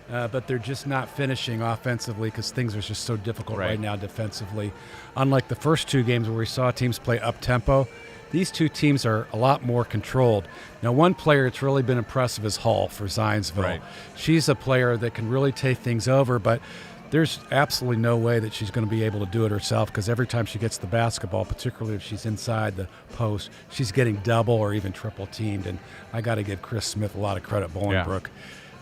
but they're just not finishing offensively because things are just so difficult right now defensively. Unlike the first two games where we saw teams play up-tempo, these two teams are a lot more controlled. Now, one player that's really been impressive is Hall for Zionsville. Right. She's a player that can really take things over, but there's absolutely no way that she's going to be able to do it herself because every time she gets the basketball, particularly if she's inside the post, she's getting double or even triple teamed. And I got to give Chris Smith a lot of credit, Bolingbrook.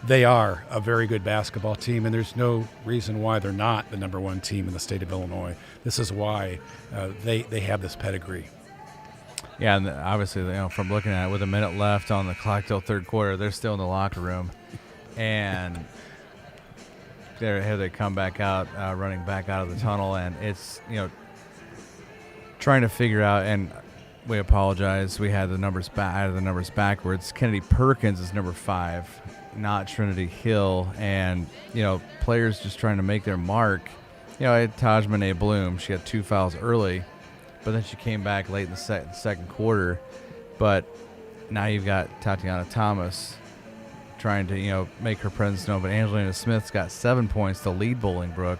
They are a very good basketball team, and there's no reason why they're not the number one team in the state of Illinois. This is why they have this pedigree. Yeah, and obviously, from looking at it, with a minute left on the clock till third quarter, they're still in the locker room, and here they come back out, running back out of the tunnel, and it's trying to figure out. And we apologize, we had the numbers backwards. Kennedy Perkins is number 5, not Trinity Hill, and players just trying to make their mark. I had Tajmane Bloom. She had 2 fouls early, but then she came back late in the second quarter. But now you've got Tatiana Thomas trying to make her presence known. But Angelina Smith's got 7 points to lead Bolingbrook,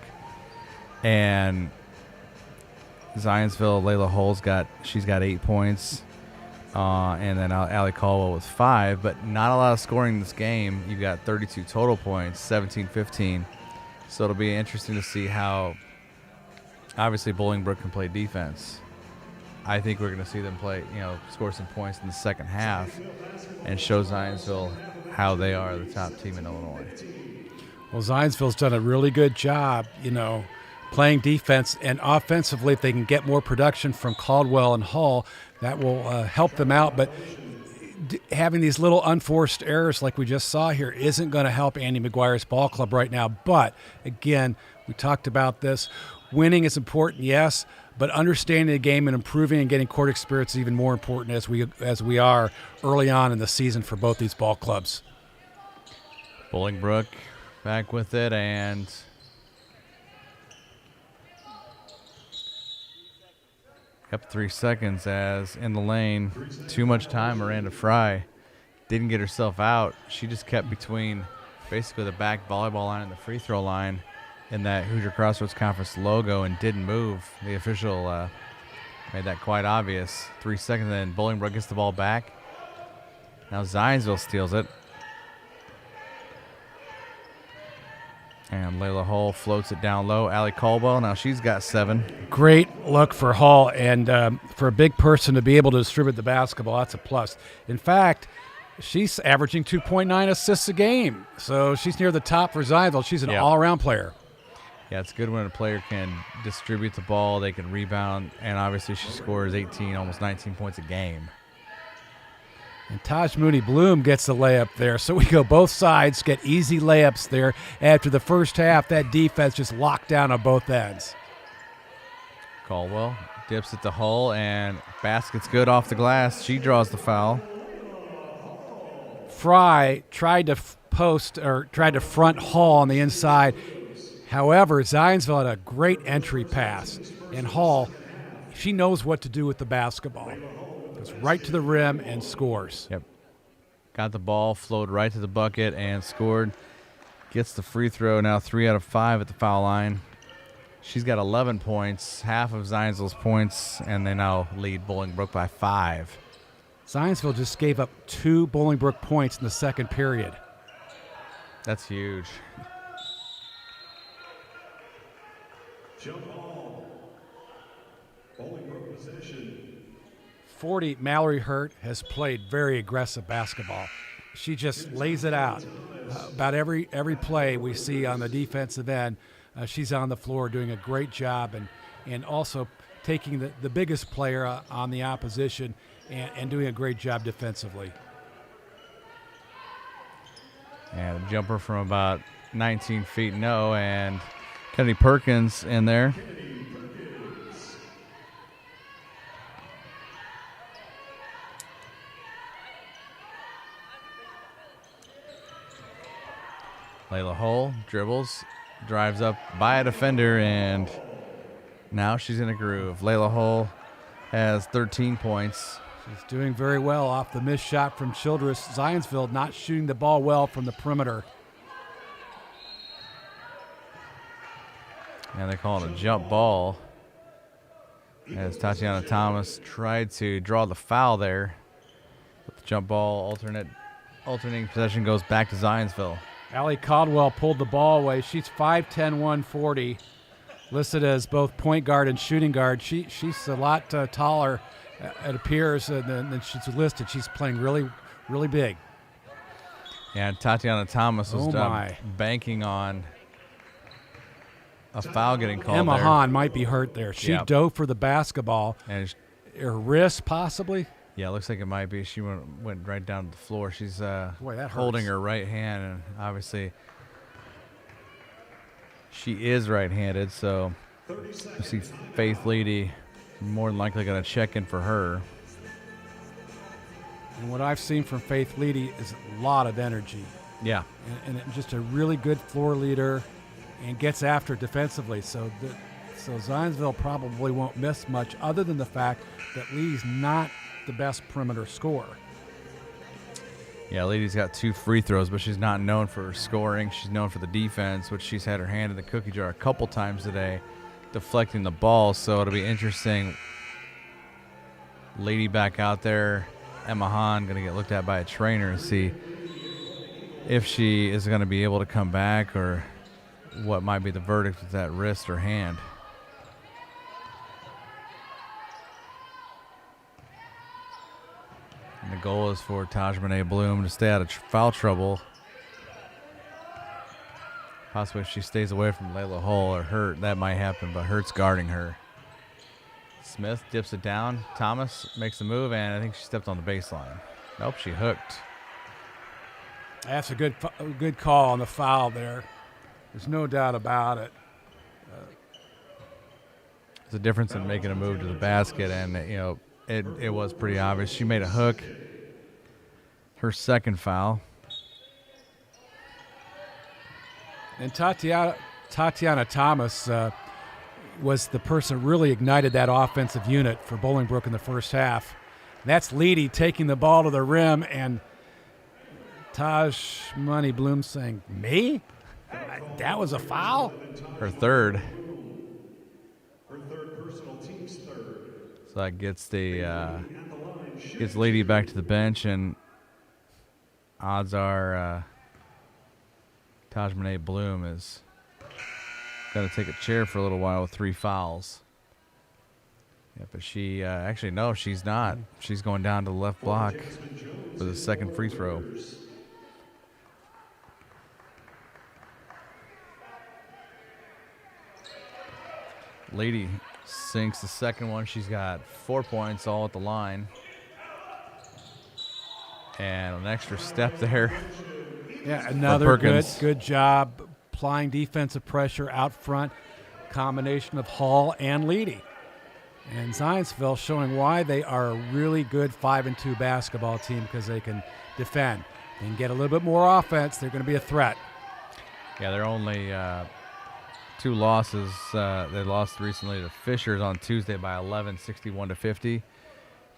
and Zionsville, Layla Hull's got 8 points, and then Allie Caldwell with 5. But not a lot of scoring in this game. You've got 32 total points, 17-15. So it'll be interesting to see how. Obviously, Bolingbrook can play defense. I think we're going to see them play, score some points in the second half and show Zionsville how they are the top team in Illinois. Well, Zionsville's done a really good job, playing defense, and offensively, if they can get more production from Caldwell and Hall, that will help them out. But having these little unforced errors like we just saw here isn't going to help Andy McGuire's ball club right now. But, again, we talked about this. Winning is important, yes, but understanding the game and improving and getting court experience is even more important as we are early on in the season for both these ball clubs. Bolingbrook back with it, and up 3 seconds as in the lane. Too much time. Miranda Fry didn't get herself out. She just kept between basically the back volleyball line and the free throw line in that Hoosier Crossroads Conference logo and didn't move. The official made that quite obvious. 3 seconds, then Bolingbrook gets the ball back. Now Zionsville steals it. And Layla Hull floats it down low. Allie Caldwell, now she's got 7. Great look for Hall, and for a big person to be able to distribute the basketball, that's a plus. In fact, she's averaging 2.9 assists a game, so she's near the top for Zionsville. She's an all-around player. Yeah, it's good when a player can distribute the ball, they can rebound, and obviously she scores 18, almost 19 points a game. And Taj Mooney Bloom gets the layup there. So we go both sides, get easy layups there. After the first half, that defense just locked down on both ends. Caldwell dips it to Hull, and basket's good off the glass. She draws the foul. Fry tried to front Hall on the inside. However, Zionsville had a great entry pass. And Hall, she knows what to do with the basketball. Goes right to the rim and scores. Yep. Got the ball, flowed right to the bucket and scored. Gets the free throw, now 3 out of 5 at the foul line. She's got 11 points, half of Zionsville's points, and they now lead Bolingbrook by 5. Zionsville just gave up 2 Bolingbrook points in the second period. That's huge. Jump ball. Bolingbrook possession. 40, Mallory Hurt has played very aggressive basketball. She just lays it out. About every play we see on the defensive end, she's on the floor doing a great job and also taking the biggest player on the opposition and doing a great job defensively. And a jumper from about 19 feet, no, and Kennedy Perkins in there. Layla Hull dribbles, drives up by a defender, and now she's in a groove. Layla Hull has 13 points. She's doing very well off the missed shot from Childress. Zionsville not shooting the ball well from the perimeter. And they call it a jump ball. As Tatiana Thomas tried to draw the foul there. But the jump ball alternating possession goes back to Zionsville. Allie Caldwell pulled the ball away. She's 5'10", 140. Listed as both point guard and shooting guard. She's a lot taller, it appears, than she's listed. She's playing really, really big. And Tatiana Thomas was banking on a foul getting called Emma there. Hahn might be hurt there. She dove for the basketball. And her wrist, possibly? Yeah, it looks like it might be. She went right down to the floor. She's Boy, that holding hurts. her right hand, and obviously she is right-handed, so you see Faith Leedy more than likely going to check in for her. And what I've seen from Faith Leedy is a lot of energy. Yeah. And just a really good floor leader and gets after it defensively. So Zionsville probably won't miss much other than the fact that Lee's not the best perimeter scorer. Yeah, Leedy's got 2 free throws, but she's not known for her scoring. She's known for the defense, which she's had her hand in the cookie jar a couple times today, deflecting the ball. So it'll be interesting. Leedy back out there. Emma Hahn going to get looked at by a trainer and see if she is going to be able to come back or what might be the verdict with that wrist or hand. And the goal is for Tajmane Bloom to stay out of foul trouble. Possibly if she stays away from Layla Hull or Hurt, that might happen, but Hurt's guarding her. Smith dips it down. Thomas makes the move, and I think she stepped on the baseline. Nope, she hooked. That's a good call on the foul there. There's no doubt about it. There's a difference in making a move to the basket, and it was pretty obvious. She made a hook. Her second foul. And Tatiana Thomas was the person who really ignited that offensive unit for Bolingbrook in the first half. That's Leedy taking the ball to the rim, and Tajmane Bloom saying, "Me? That was a foul?" Her third. Her third personal, team's third. So that gets gets Leedy back to the bench, and odds are Tajmane Bloom is going to take a chair for a little while with 3 fouls. Yeah, but she actually, no, she's not. She's going down to the left block for the second free throw. Leedy sinks the second one. She's got 4 points all at the line. And an extra step there. Yeah, another good job applying defensive pressure out front. Combination of Hall and Leedy. And Zionsville showing why they are a really good 5-2 basketball team, because they can defend. They can get a little bit more offense. They're going to be a threat. Yeah, they're only 2 losses. They lost recently to Fishers on Tuesday by 11, 61-50.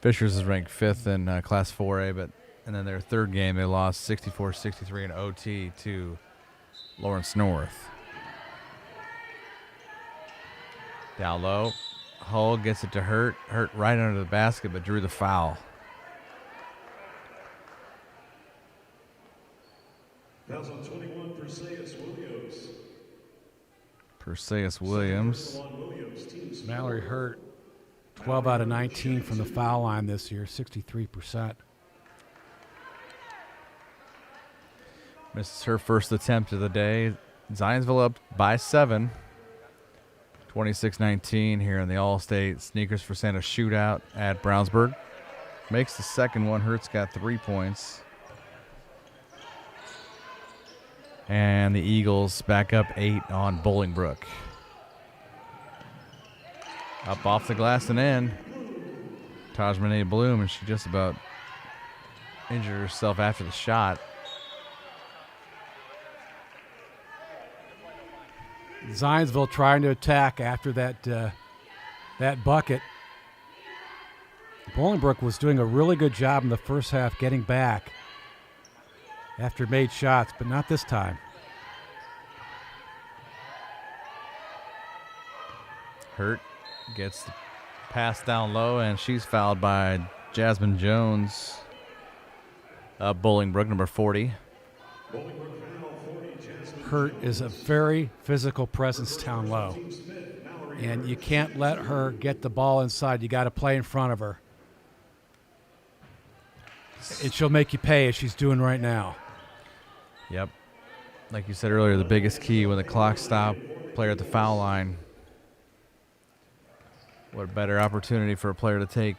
Fishers is ranked 5th in Class 4A, and then their third game they lost 64-63 in OT to Lawrence North. Down low, Hull gets it to Hurt. Hurt right under the basket, but drew the foul. Fouls on 21, Perseus Williams. Perseus Williams. Mallory Hurt, 12 out of 19 from the foul line this year, 63%. Misses her first attempt of the day. Zionsville up by 7. 26-19 here in the All-State Sneakers for Santa Shootout at Brownsburg. Makes the second one. Hurt's got 3 points. And the Eagles back up 8 on Bolingbrook. Up off the glass and in. Tajmane Bloom, and she just about injured herself after the shot. Zionsville trying to attack after that bucket. Bolingbrook was doing a really good job in the first half getting back after made shots, but not this time. Hurt gets the pass down low, and she's fouled by Jasmine Jones of Bolingbrook, number 40. Hurt is a very physical presence down low, and you can't let her get the ball inside. You got to play in front of her, and she'll make you pay, as she's doing right now. Yep. Like you said earlier, the biggest key when the clock stopped, player at the foul line. What a better opportunity for a player to take.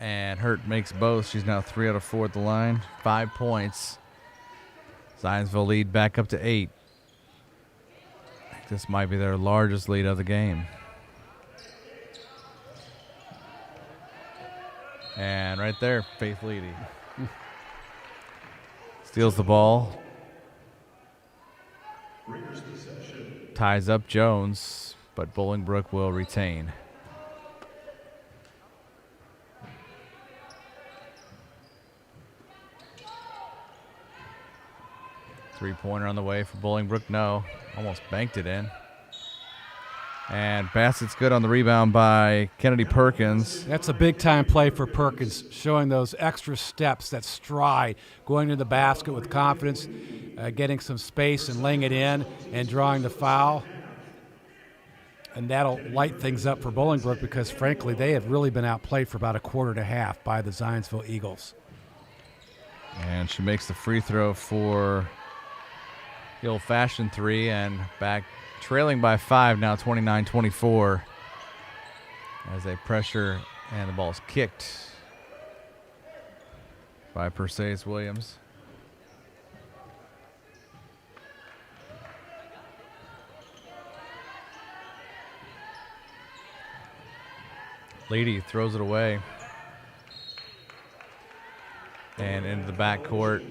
And Hurt makes both. She's now 3 out of 4 at the line. 5 points. Zionsville lead back up to 8. I think this might be their largest lead of the game. And right there, Faith Leedy steals the ball. Ties up Jones, but Bolingbrook will retain. Three-pointer on the way for Bolingbrook. No, almost banked it in. And Bassett's good on the rebound by Kennedy Perkins. That's a big-time play for Perkins, showing those extra steps, that stride, going to the basket with confidence, getting some space and laying it in and drawing the foul. And that'll light things up for Bolingbrook because, frankly, they have really been outplayed for about a quarter and a half by the Zionsville Eagles. And she makes the free throw for the old-fashioned three, and back trailing by 5 now, 29-24, as they pressure, and the ball's kicked by Perseus Williams. Leedy throws it away. And into the backcourt.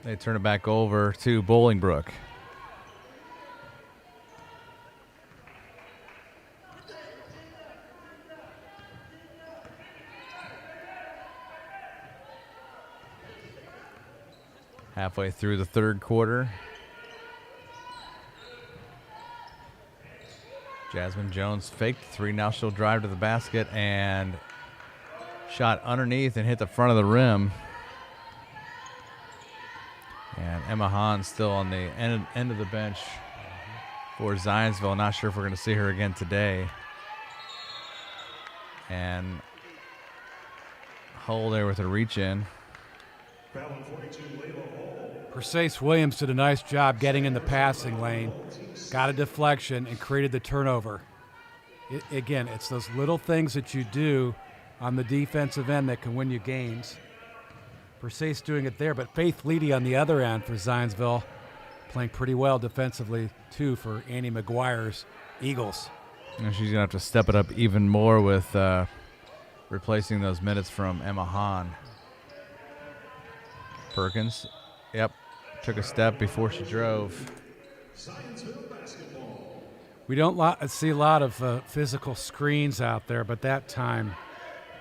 They turn it back over to Bolingbrook. Halfway through the third quarter. Jasmine Jones faked 3. Now she'll drive to the basket and shot underneath and hit the front of the rim. And Emma Hahn still on the end of the bench for Zionsville. Not sure if we're going to see her again today. And Hull there with a reach in. Perseus Williams did a nice job getting in the passing lane, got a deflection, and created the turnover. Again, it's those little things that you do on the defensive end that can win you games. Perseus doing it there, but Faith Leedy on the other end for Zionsville, playing pretty well defensively, too, for Annie McGuire's Eagles. And she's going to have to step it up even more with replacing those minutes from Emma Hahn. Perkins, yep, took a step before she drove. We don't see a lot of physical screens out there, but that time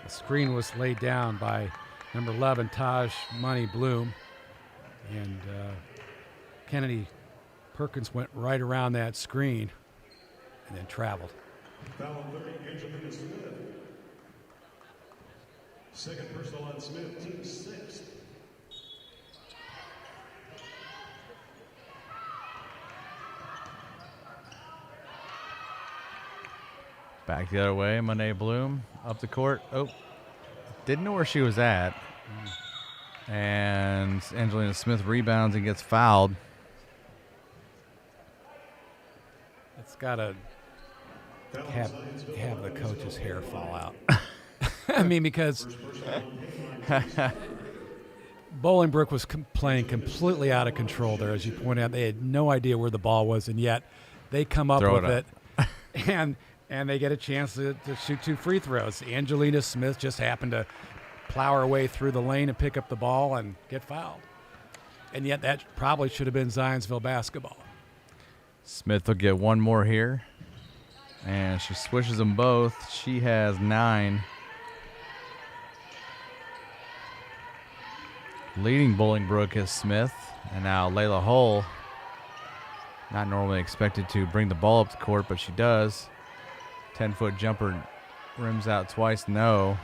the screen was laid down by number 11, Taj Money Bloom. And Kennedy Perkins went right around that screen and then traveled. Foul 30, Angelina Smith. Second personal on Smith, team 6th. Back the other way, Monet Bloom up the court. Oh, didn't know where she was at. And Angelina Smith rebounds and gets fouled. It's got to have the coach's hair fall out. I mean, because Bolingbrook was playing completely out of control there, as you point out. They had no idea where the ball was, and yet they come up with it. And they get a chance to shoot 2 free throws. Angelina Smith just happened to plow her way through the lane and pick up the ball and get fouled. And yet that probably should have been Zionsville basketball. Smith will get one more here. And she swishes them both. She has 9. Leading Bolingbrook is Smith. And now Layla Hull, not normally expected to bring the ball up the court, but she does. 10-foot jumper rims out twice. No.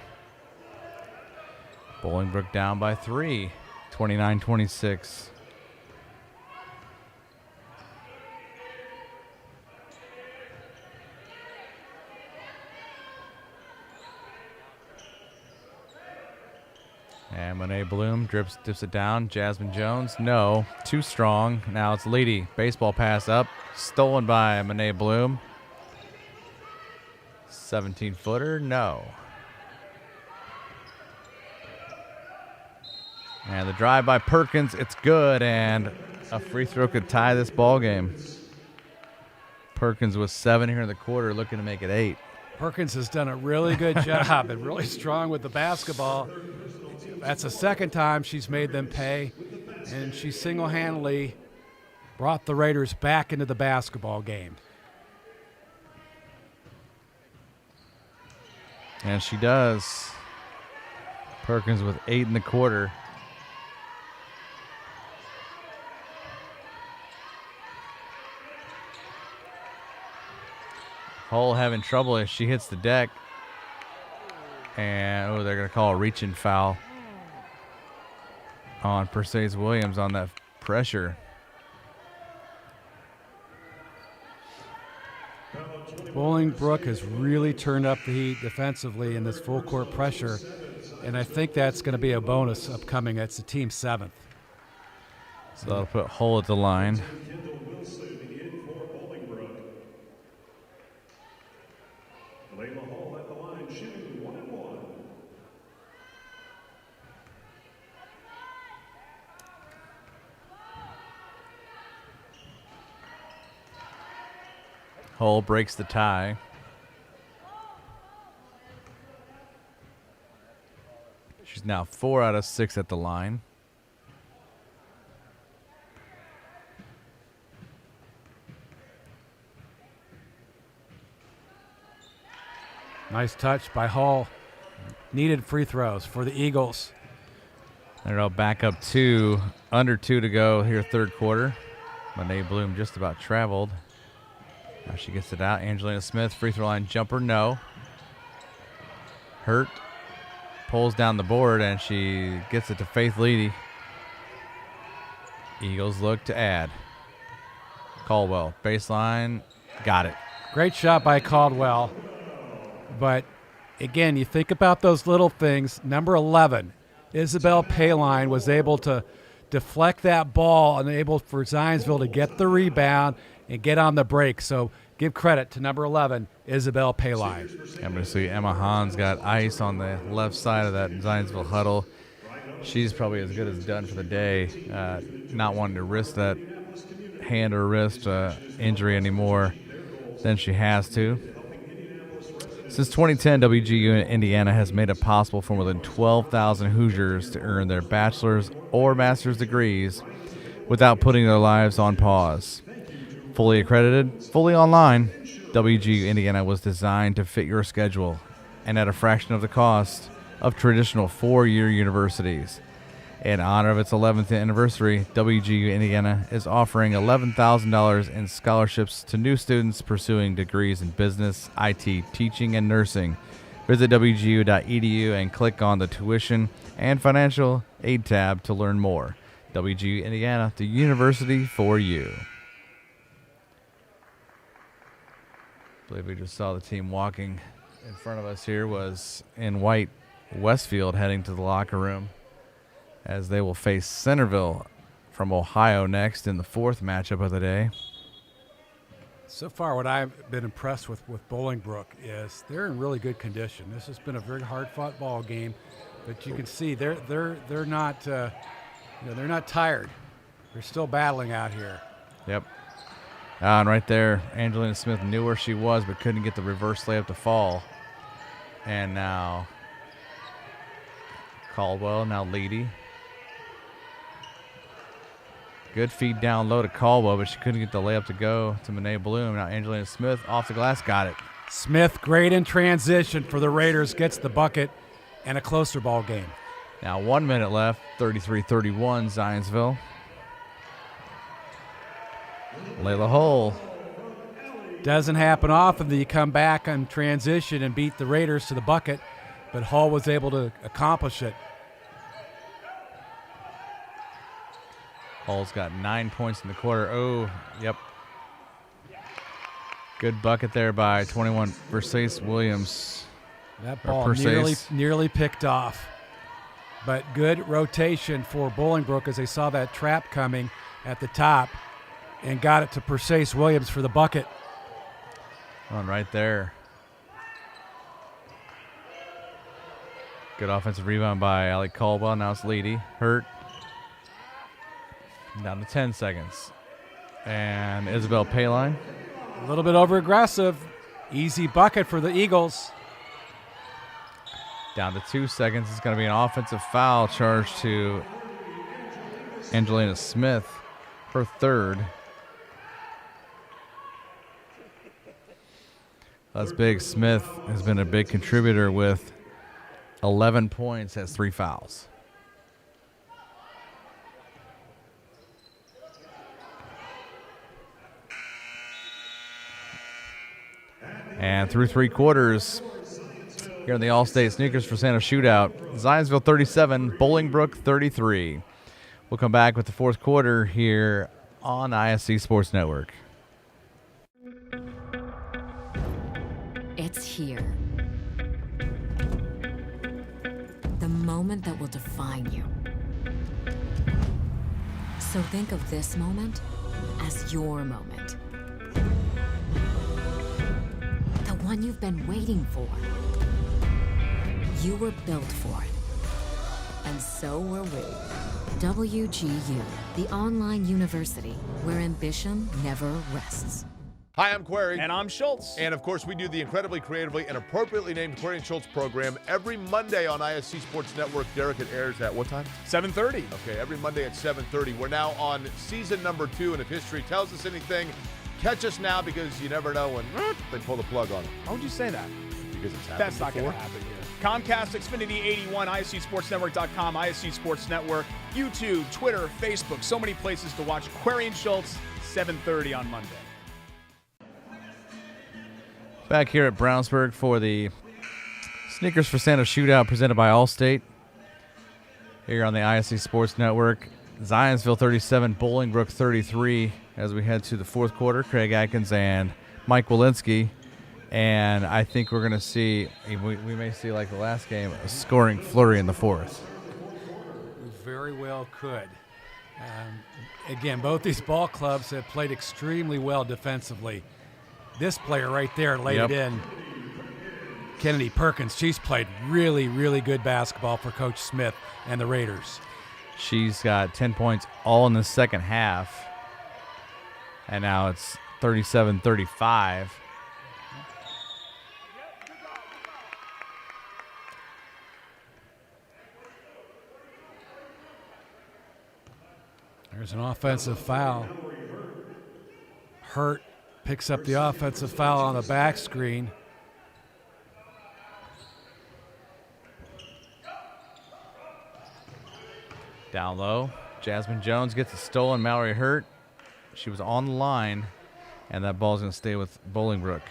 Bolingbrook down by 3, 29-26. And Monet Bloom dips it down. Jasmine Jones, no. Too strong. Now it's Leedy. Baseball pass up. Stolen by Monet Bloom. 17-footer, no. And the drive by Perkins, it's good. And a free throw could tie this ball game. Perkins with 7 here in the quarter, looking to make it 8. Perkins has done a really good job and really strong with the basketball. That's the second time she's made them pay, and she single-handedly brought the Raiders back into the basketball game. And she does. Perkins with 8 in the quarter. Hull having trouble as she hits the deck. And, they're going to call a reach-in foul on Perseus Williams on that pressure. Bolingbrook has really turned up the heat defensively in this full-court pressure, and I think that's going to be a bonus upcoming. It's the team 7th. So that'll put Hull at the line. Hull breaks the tie. She's now 4 out of 6 at the line. Nice touch by Hull. Needed free throws for the Eagles. They're all back up 2, under 2 to go here, third quarter. Monet Bloom just about traveled. Now she gets it out. Angelina Smith, free throw line jumper, no. Hurt. Pulls down the board, and she gets it to Faith Leedy. Eagles look to add. Caldwell, baseline, got it. Great shot by Caldwell. But, again, you think about those little things. Number 11, Isabel Paline was able to deflect that ball and able for Zionsville to get the rebound and get on the break. So give credit to number 11, Isabel Paline. I'm going to see Emma Hahn's got ice on the left side of that Zionsville huddle. She's probably as good as done for the day, not wanting to risk that hand or wrist injury anymore than she has to. Since 2010, WGU Indiana has made it possible for more than 12,000 Hoosiers to earn their bachelor's or master's degrees without putting their lives on pause. Fully accredited, fully online, WGU Indiana was designed to fit your schedule and at a fraction of the cost of traditional 4-year universities. In honor of its 11th anniversary, WGU Indiana is offering $11,000 in scholarships to new students pursuing degrees in business, IT, teaching, and nursing. Visit WGU.edu and click on the tuition and financial aid tab to learn more. WGU Indiana, the university for you. I believe we just saw the team walking in front of us here was in white Westfield heading to the locker room, as they will face Centerville from Ohio next in the 4th matchup of the day. So far, what I've been impressed with Bolingbrook is they're in really good condition. This has been a very hard-fought ball game, but you can see they're not they're not tired. They're still battling out here. Yep. And right there, Angelina Smith knew where she was, but couldn't get the reverse layup to fall. And now Caldwell, now Leedy. Good feed down low to Caldwell, but she couldn't get the layup to go to Monet Bloom. Now Angelina Smith off the glass, got it. Smith, great in transition for the Raiders, gets the bucket and a closer ball game. Now 1 minute left, 33-31 Zionsville. Layla Hull Doesn't happen often that you come back on transition and beat the Raiders to the bucket, but Hall was able to accomplish it. Hall's got 9 points in the quarter. Oh, yep. Good bucket there by 21 Versace Williams. That ball nearly picked off. But good rotation for Bolingbrook as they saw that trap coming at the top and got it to Versace Williams for the bucket. On right there. Good offensive rebound by Allie Caldwell. Now it's Leedy. Hurt. Down to 10 seconds. And Isabel Payline. A little bit over-aggressive. Easy bucket for the Eagles. Down to 2 seconds. It's going to be an offensive foul charged to Angelina Smith, her third. That's big. Smith has been a big contributor with 11 points, has 3 fouls. And through 3 quarters, here in the All-State Sneakers for Santa Shootout, Zionsville 37, Bolingbrook 33. We'll come back with the 4th quarter here on ISC Sports Network. It's here. The moment that will define you. So think of this moment as your moment. The one you've been waiting for. You were built for it. And so were we. WGU, the online university where ambition never rests. Hi, I'm Query. And I'm Schultz. And of course, we do the incredibly creatively and appropriately named Query and Schultz program every Monday on ISC Sports Network. Derek, it airs at what time? 7:30. Okay, every Monday at 7:30. We're now on season number 2, and if history tells us anything, catch us now because you never know when they pull the plug on it. Why would you say that? Because it's happened That's not before. going to happen here. Comcast, Xfinity 81, ISCSportsNetwork.com, ISC Sports Network, YouTube, Twitter, Facebook, so many places to watch Query and Schultz, 7:30 on Monday. Back here at Brownsburg for the Sneakers for Santa Shootout presented by Allstate. Here on the ISC Sports Network, Zionsville 37, Bolingbrook 33 as we head to the 4th quarter. Craig Atkins and Mike Walensky. And I think we're going to see, we may see like the last game, a scoring flurry in the 4th. Very well could. Again, both these ball clubs have played extremely well defensively. This player right there laid it in. Kennedy Perkins, she's played really, really good basketball for Coach Smith and the Raiders. She's got 10 points all in the second half. And now it's 37-35. There's an offensive foul. Hurt picks up the offensive foul on the back screen. Down low, Jasmine Jones gets it stolen. Mallory Hurt. She was on the line, and that ball's going to stay with Bolingbrook.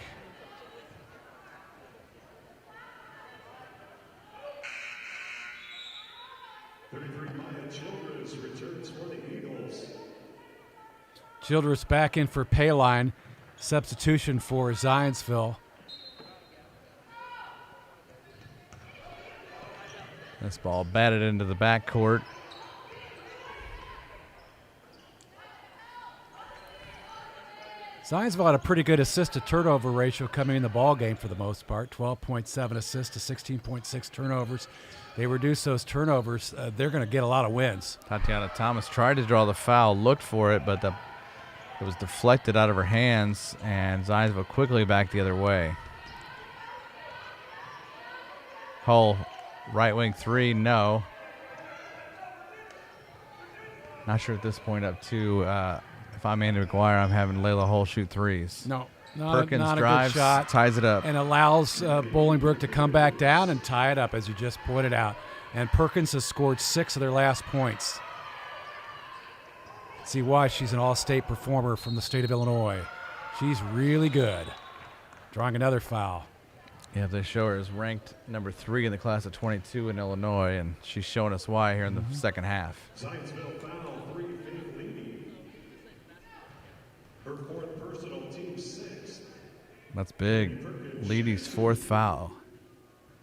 Childress back in for Payline. Substitution for Zionsville. This ball batted into the backcourt. Zionsville had a pretty good assist-to-turnover ratio coming in the ball game for the most part. 12.7 assists to 16.6 turnovers. They reduce those turnovers. They're going to get a lot of wins. Tatiana Thomas tried to draw the foul, looked for it, but it was deflected out of her hands, and Zionsville quickly back the other way. Hull, right wing 3, no. Not sure at this point up to, if I'm Andy McGuire, I'm having Layla Hull shoot threes. No, Perkins not drives, a good shot. ties it up. And allows Bolingbrook to come back down and tie it up, as you just pointed out. And Perkins has scored 6 of their last points. See why she's an all-state performer from the state of Illinois. She's really good. Drawing another foul. Yeah, they show her as ranked number 3 in the class of 22 in Illinois, and she's showing us why here in the second half. Zionsville foul, 3 Faith Leedy. Her 4th personal, team 6th. That's big. Leedy's 4th foul,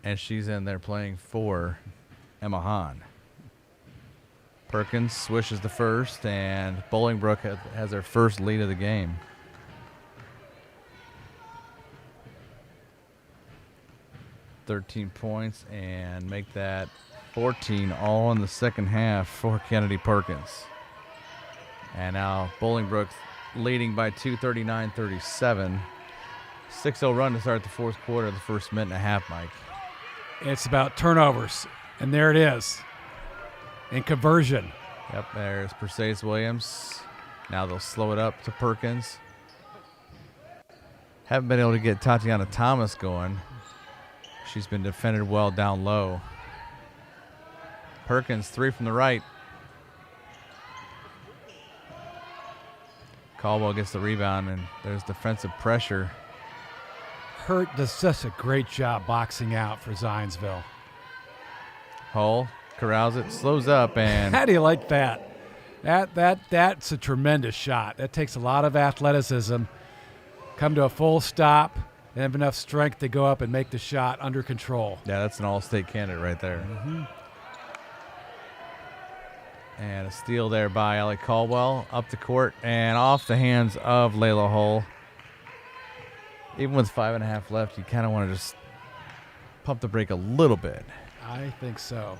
and she's in there playing for Emma Hahn. Perkins swishes the first, and Bolingbrook has their first lead of the game. $13 points and make that 14 all in the second half for Kennedy Perkins. And now Bolingbrook leading by 2, 39-37. 6-0 run to start the fourth quarter, the first minute and a half, Mike. It's about turnovers, and there it is. And conversion. Yep, there's Perseus Williams. Now they'll slow it up to Perkins. Haven't been able to get Tatiana Thomas going. She's been defended well down low. Perkins, 3 from the right. Caldwell gets the rebound, and there's defensive pressure. Hurt does such a great job boxing out for Zionsville. Hull corrals it, slows up, and How do you like that? That's a tremendous shot. That takes a lot of athleticism. Come to a full stop and have enough strength to go up and make the shot under control. Yeah, that's an all-state candidate right there. And a steal there by Allie Caldwell up the court and off the hands of Layla Hull. Even with 5.5 left, you kind of want to just pump the brake a little bit. I think so.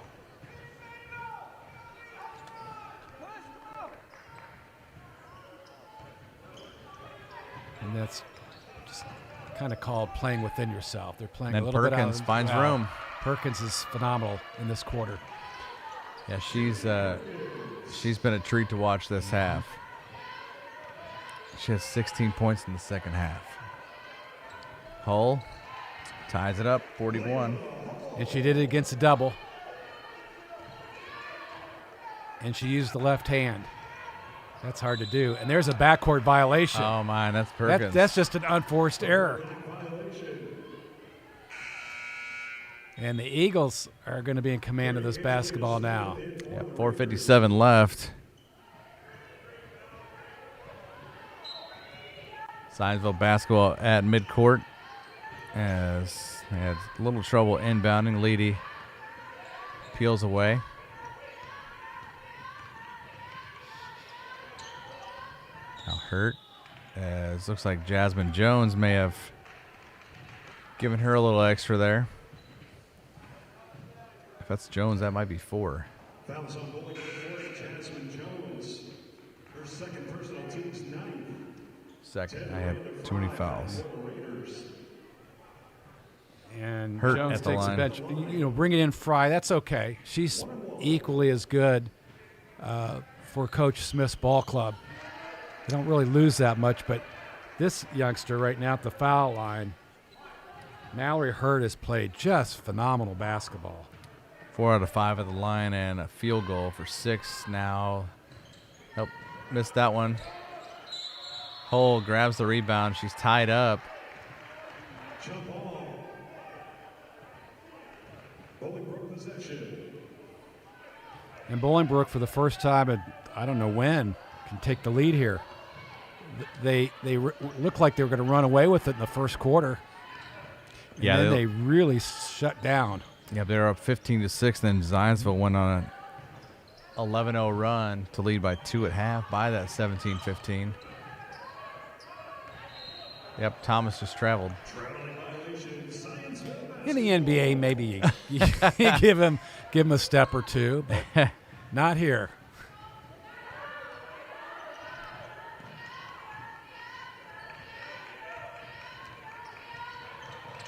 And that's just kind of called playing within yourself. They're playing And a little bit out. Perkins finds room. Perkins is phenomenal in this quarter. Yeah, she's been a treat to watch this half. She has 16 points in the second half. Hull ties it up, 41. And she did it against a double. And she used the left hand. That's hard to do. And there's a backcourt violation. Oh, my, that's Perkins. That's just an unforced error. And the Eagles are going to be in command of this basketball now. Yeah, 4:57 left. Zionsville basketball at midcourt as they had a little trouble inbounding. Leedy peels away. Now hurt, as looks like Jasmine Jones may have given her a little extra there. If that's Jones, that might be 4. Fouls on Bolingbrook court, Jasmine Jones. Her 2nd personal, team's 9th. Second, I have too many fouls. And Hurt Jones at the takes line. a bench. Bring it in Fry. That's okay. She's equally as good for Coach Smith's ball club. They don't really lose that much, but this youngster right now at the foul line, Mallory Hurt, has played just phenomenal basketball. 4 out of 5 at the line and a field goal for 6 now. Nope, missed that one. Hull grabs the rebound. She's tied up. Jump ball. Bolingbrook possession. And Bolingbrook, for the first time in I don't know when, can take the lead here. They looked like they were going to run away with it in the first quarter. And Yeah, then they really shut down. Yeah, they're up 15-6. Then Zionsville went on an 11-0 run to lead by 2 at half by that 17-15. Yep, Thomas just traveled. In the NBA, maybe you give him a step or two, but not here.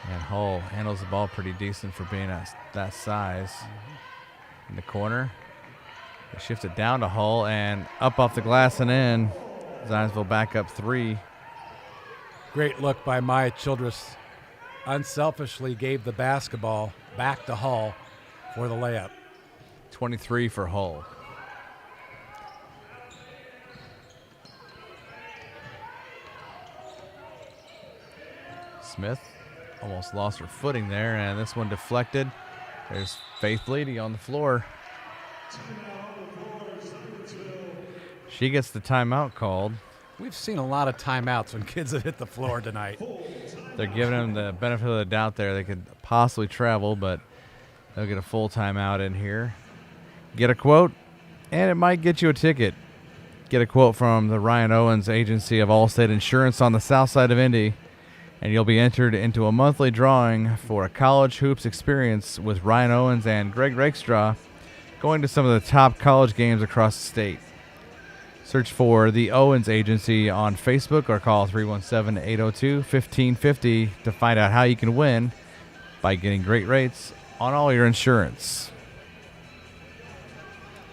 And Hull handles the ball pretty decent for being that size. In the corner. They shift it down to Hull and up off the glass and in. Zionsville back up 3. Great look by Maya Childress. Unselfishly gave the basketball back to Hull for the layup. 23 for Hull. Smith almost lost her footing there, and this one deflected. There's Faith Leedy on the floor. She gets the timeout called. We've seen a lot of timeouts when kids have hit the floor tonight. They're giving them the benefit of the doubt there. They could possibly travel, but they'll get a full timeout in here. Get a quote, and it might get you a ticket. Get a quote from the Ryan Owens Agency of Allstate Insurance on the south side of Indy, and you'll be entered into a monthly drawing for a college hoops experience with Ryan Owens and Greg Rakestraw, going to some of the top college games across the state. Search for the Owens Agency on Facebook or call 317-802-1550 to find out how you can win by getting great rates on all your insurance.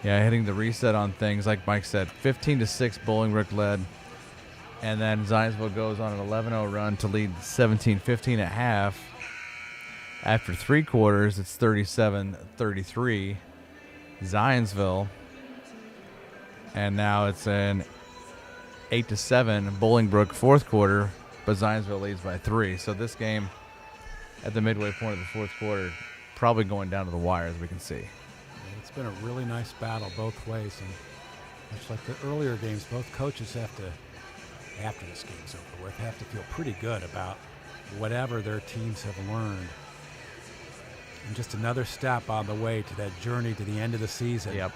Yeah, hitting the reset on things, like Mike said, 15-6 Bolingbrook led. And then Zionsville goes on an 11-0 run to lead 17-15 at half. After 3 quarters, it's 37-33. Zionsville. And now it's an 8-7 Bolingbrook fourth quarter, but Zionsville leads by 3. So this game at the midway point of the fourth quarter, probably going down to the wire, as we can see. It's been a really nice battle both ways, and much like the earlier games, both coaches have to, after this game's over with, have to feel pretty good about whatever their teams have learned. And just another step on the way to that journey to the end of the season. Yep.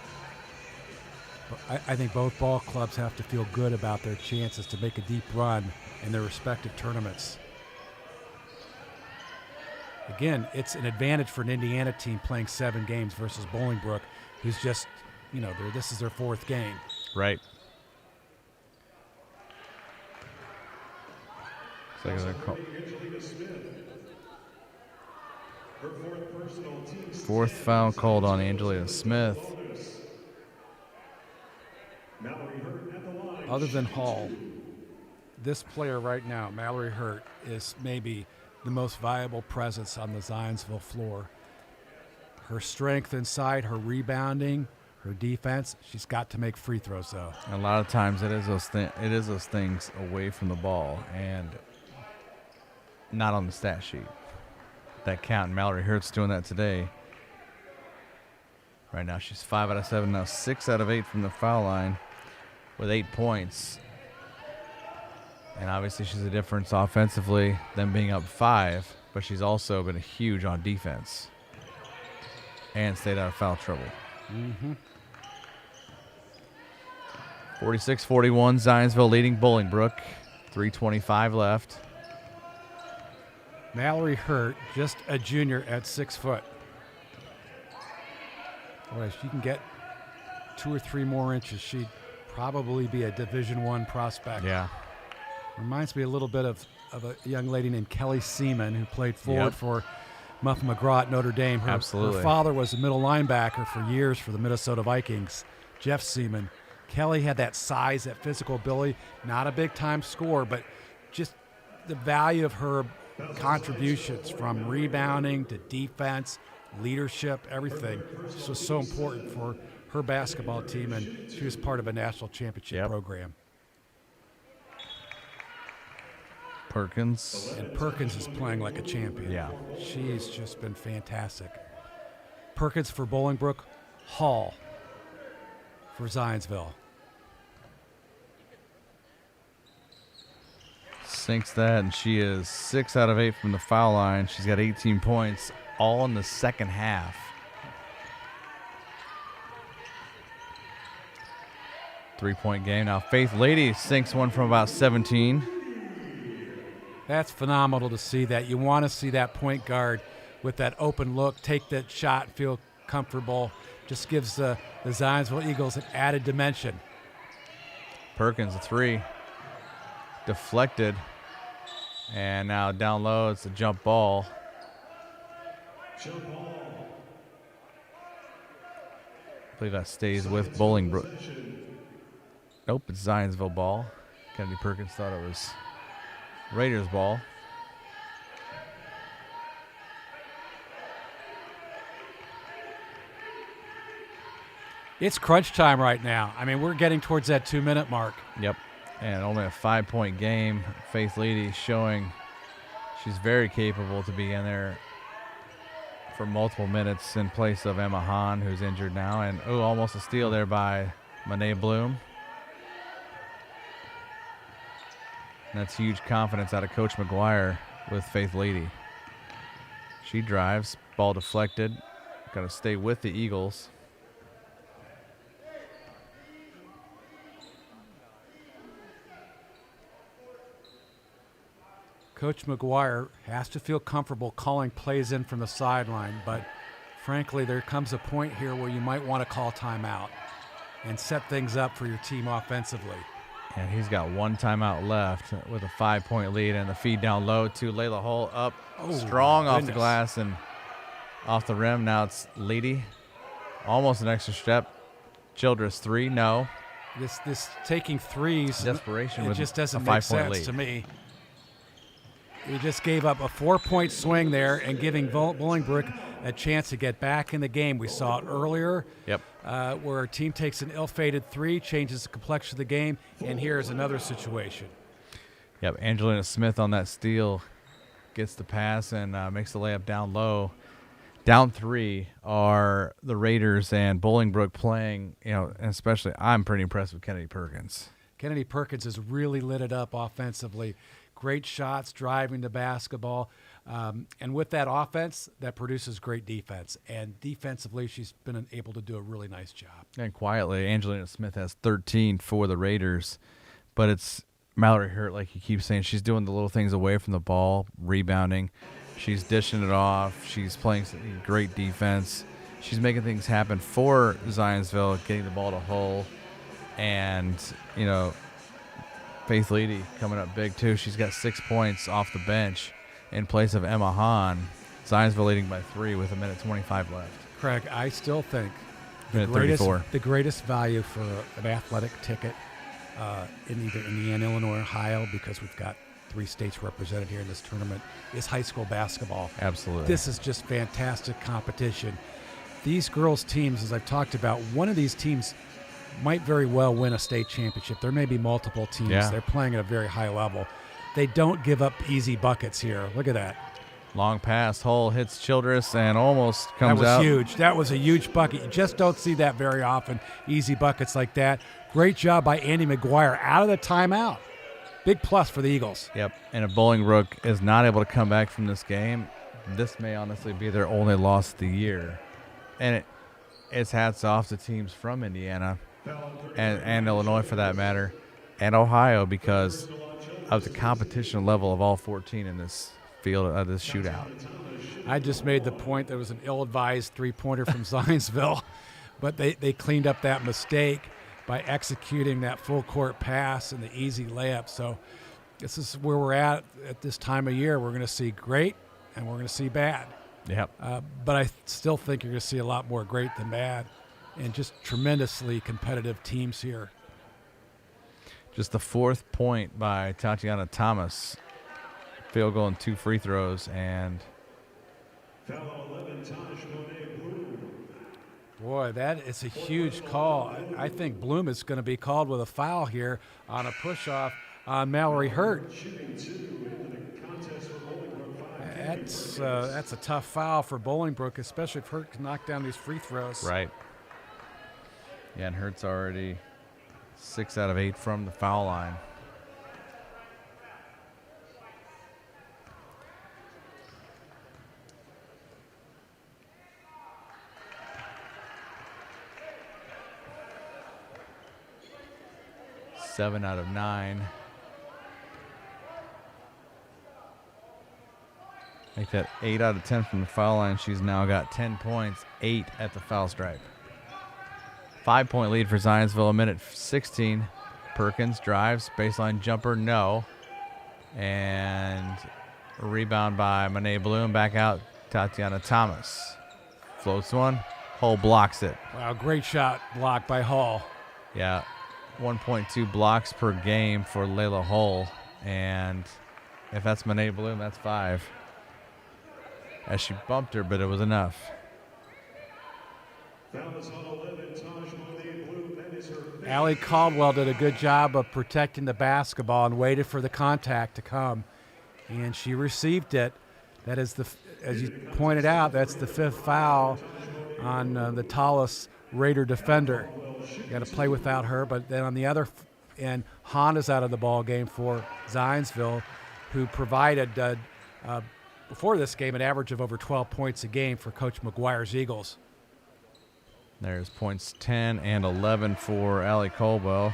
I think both ball clubs have to feel good about their chances to make a deep run in their respective tournaments. Again, it's an advantage for an Indiana team playing 7 games versus Bolingbrook, who's just, this is their 4th game. Right. Fourth foul called on Angelina Smith. Other than Hall, this player right now, Mallory Hurt, is maybe the most viable presence on the Zionsville floor. Her strength inside, her rebounding, her defense, she's got to make free throws, though. A lot of times it is those things away from the ball and not on the stat sheet that count. And Mallory Hurt's doing that today. Right now she's 5 out of 7, now 6 out of 8 from the foul line with 8 points. And obviously she's a difference offensively, them being up 5, but she's also been huge on defense and stayed out of foul trouble. 46-41, Zionsville leading Bolingbrook. 3:25 left. Mallory Hurt, just a junior at 6 foot. Boy, if she can get 2 or 3 more inches, she'd probably be a Division I prospect. Yeah. Reminds me a little bit of a young lady named Kelly Seaman, who played forward for Muffin McGraw at Notre Dame. Her father was a middle linebacker for years for the Minnesota Vikings, Jeff Seaman. Kelly had that size, that physical ability, not a big-time scorer, but just the value of her contributions from rebounding to defense, leadership, everything. This was so important for her basketball team, and she was part of a national championship program. Perkins. And Perkins is playing like a champion. Yeah. She's just been fantastic. Perkins for Bolingbrook, Hall for Zionsville. Sinks that, and she is 6 out of 8 from the foul line. She's got 18 points, all in the second half. Three-point game. Now Faith Leedy sinks one from about 17. That's phenomenal to see that. You want to see that point guard with that open look, take that shot, feel comfortable. Just gives the Zionsville Eagles an added dimension. Perkins, a 3. Deflected. And now down low, it's a jump ball. I believe that stays with Bolingbrook. Nope, it's Zionsville ball. Kennedy Perkins thought it was Raiders ball. It's crunch time right now. I mean, we're getting towards that 2-minute mark. Yep. And only a 5-point game. Faith Leedy showing She's very capable to be in there for multiple minutes in place of Emma Hahn, who's injured now. And, almost a steal there by Monet Bloom. And that's huge confidence out of Coach McGuire with Faith Lady. She drives, ball deflected. Got to stay with the Eagles. Coach McGuire has to feel comfortable calling plays in from the sideline, but frankly, there comes a point here where you might want to call timeout and set things up for your team offensively. And he's got one timeout left with a 5-point lead, and the feed down low to Layla Hull up strong off the glass and off the rim. Now it's Leedy. Almost an extra step. Childress 3, no. This taking threes, desperation it with just doesn't a make 5-point sense lead. to me. He just gave up a 4-point swing there and giving Bolingbrook a chance to get back in the game. We saw it earlier. Yep. Where a team takes an ill-fated three, changes the complexion of the game, and here's another situation. Yep, Angelina Smith on that steal gets the pass and makes the layup down low. Down 3 are the Raiders, and Bolingbrook playing, and especially I'm pretty impressed with Kennedy Perkins. Kennedy Perkins has really lit it up offensively. Great shots, driving the basketball. And with that offense, that produces great defense. And defensively, she's been able to do a really nice job. And quietly, Angelina Smith has 13 for the Raiders. But it's Mallory Hurt, like you keep saying, she's doing the little things away from the ball, rebounding. She's dishing it off. She's playing great defense. She's making things happen for Zionsville, getting the ball to Hull. And, Faith Leedy coming up big, too. She's got 6 points off the bench in place of Emma Hahn. Zionsville leading by 3 with 1:25 left. Craig, I still think the greatest value for an athletic ticket in either Indiana, Illinois, or Ohio, because we've got 3 states represented here in this tournament, is high school basketball. Absolutely. This is just fantastic competition. These girls' teams, as I've talked about, one of these teams might very well win a state championship. There may be multiple teams. Yeah. They're playing at a very high level. They don't give up easy buckets here. Look at that. Long pass. Hull hits Childress and almost comes out. That was huge. That was a huge bucket. You just don't see that very often, easy buckets like that. Great job by Andy McGuire out of the timeout. Big plus for the Eagles. Yep. And if Bolingbrook is not able to come back from this game, this may honestly be their only loss of the year. And it's hats off to teams from Indiana and Illinois, for that matter, and Ohio, because of the competition level of all 14 in this field of this shootout. I just made the point there was an ill-advised three-pointer from Zionsville, but they cleaned up that mistake by executing that full-court pass and the easy layup. So this is where we're at this time of year. We're going to see great and we're going to see bad. Yep. But I still think you're going to see a lot more great than bad, and just tremendously competitive teams here. Just the 4th point by Tatiana Thomas. Field goal and 2 free throws, and boy, that is a huge call. I think Bloom is going to be called with a foul here on a push-off on Mallory Hurt. That's a tough foul for Bolingbrook, especially if Hurt can knock down these free throws. Right. Yeah, and Hurt's already 6 out of 8 from the foul line. Seven out of 9. Make that 8 out of 10 from the foul line. She's now got 10 points, 8 at the foul stripe. 5-point lead for Zionsville, 1:16. Perkins drives, baseline jumper, no. And a rebound by Monet Bloom, back out Tatiana Thomas. Floats one, Hull blocks it. Wow, great shot blocked by Hull. Yeah, 1.2 blocks per game for Layla Hull. And if that's Monet Bloom, that's 5. As she bumped her, but it was enough. Allie Caldwell did a good job of protecting the basketball and waited for the contact to come. and she received it. That is as you pointed out, that's the 5th foul on the tallest Raider defender. You got to play without her, but then on the other end, Honda's out of the ball game for Zionsville, who provided before this game an average of over 12 points a game for Coach McGuire's Eagles. There's points 10 and 11 for Allie Colwell.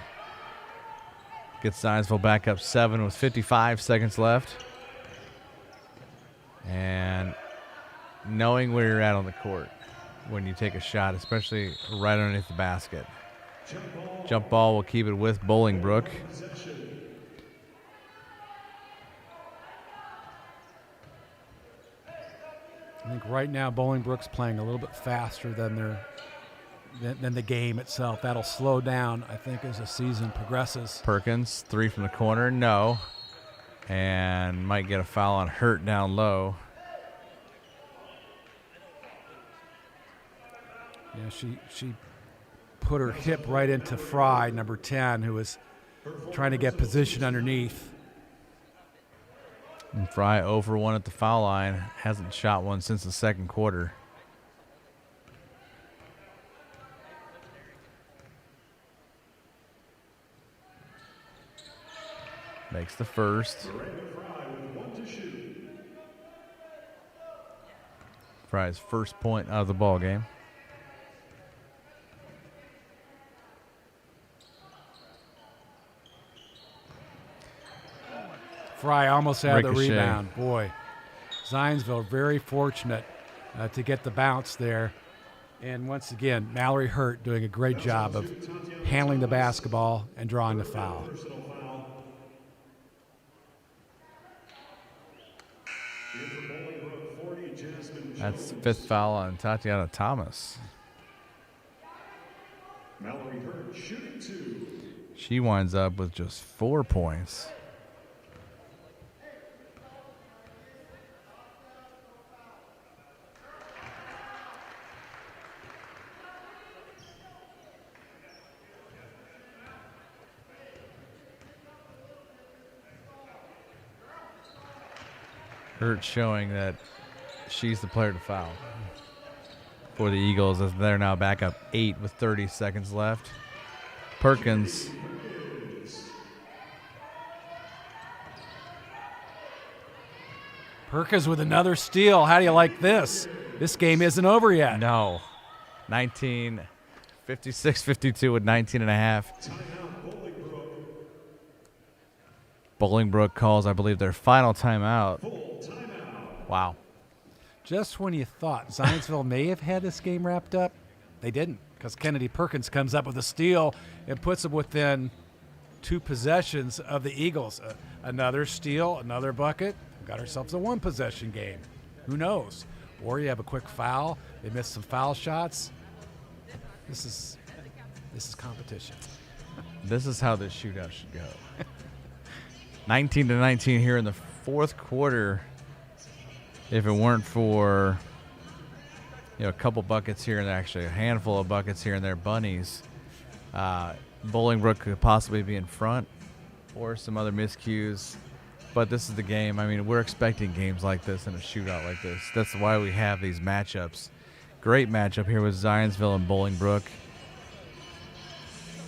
Gets Zionsville back up 7 with 55 seconds left. And knowing where you're at on the court when you take a shot, especially right underneath the basket. Jump ball will keep it with Bolingbrook. I think right now Bolingbrook's playing a little bit faster than the game itself. That'll slow down, I think, as the season progresses. Perkins, 3 from the corner, no. And might get a foul on Hurt down low. Yeah, she put her hip right into Fry, number 10, who was trying to get position underneath. And Fry 0 for 1 at the foul line. Hasn't shot one since the second quarter. Makes the first. Fry's first point out of the ball game. Fry almost had the Ricochet. rebound. Boy, Zionsville very fortunate to get the bounce there. And once again, Mallory Hurt doing a great job of handling the basketball and drawing the foul. That's the 5th foul on Tatiana Thomas. Mallory Hurt shooting 2. She winds up with just 4 points. Hurt showing that she's the player to foul for the Eagles as they're now back up 8 with 30 seconds left. Perkins. Perkins with another steal. How do you like this? This game isn't over yet. No. 19, 56-52 with 19 and a half. Bolingbrook calls, I believe, their final timeout. Wow. Just when you thought Zionsville may have had this game wrapped up, they didn't, because Kennedy Perkins comes up with a steal and puts them within 2 possessions of the Eagles. Another steal, another bucket. Got ourselves a 1-possession game. Who knows? Or you have a quick foul. They miss some foul shots. This is competition. This is how this shootout should go. 19-19 here in the 4th quarter. If it weren't for a couple buckets here and there, actually a handful of buckets here and there, bunnies, Bolingbrook could possibly be in front or some other miscues. But this is the game. I mean, we're expecting games like this and a shootout like this. That's why we have these matchups. Great matchup here with Zionsville and Bolingbrook.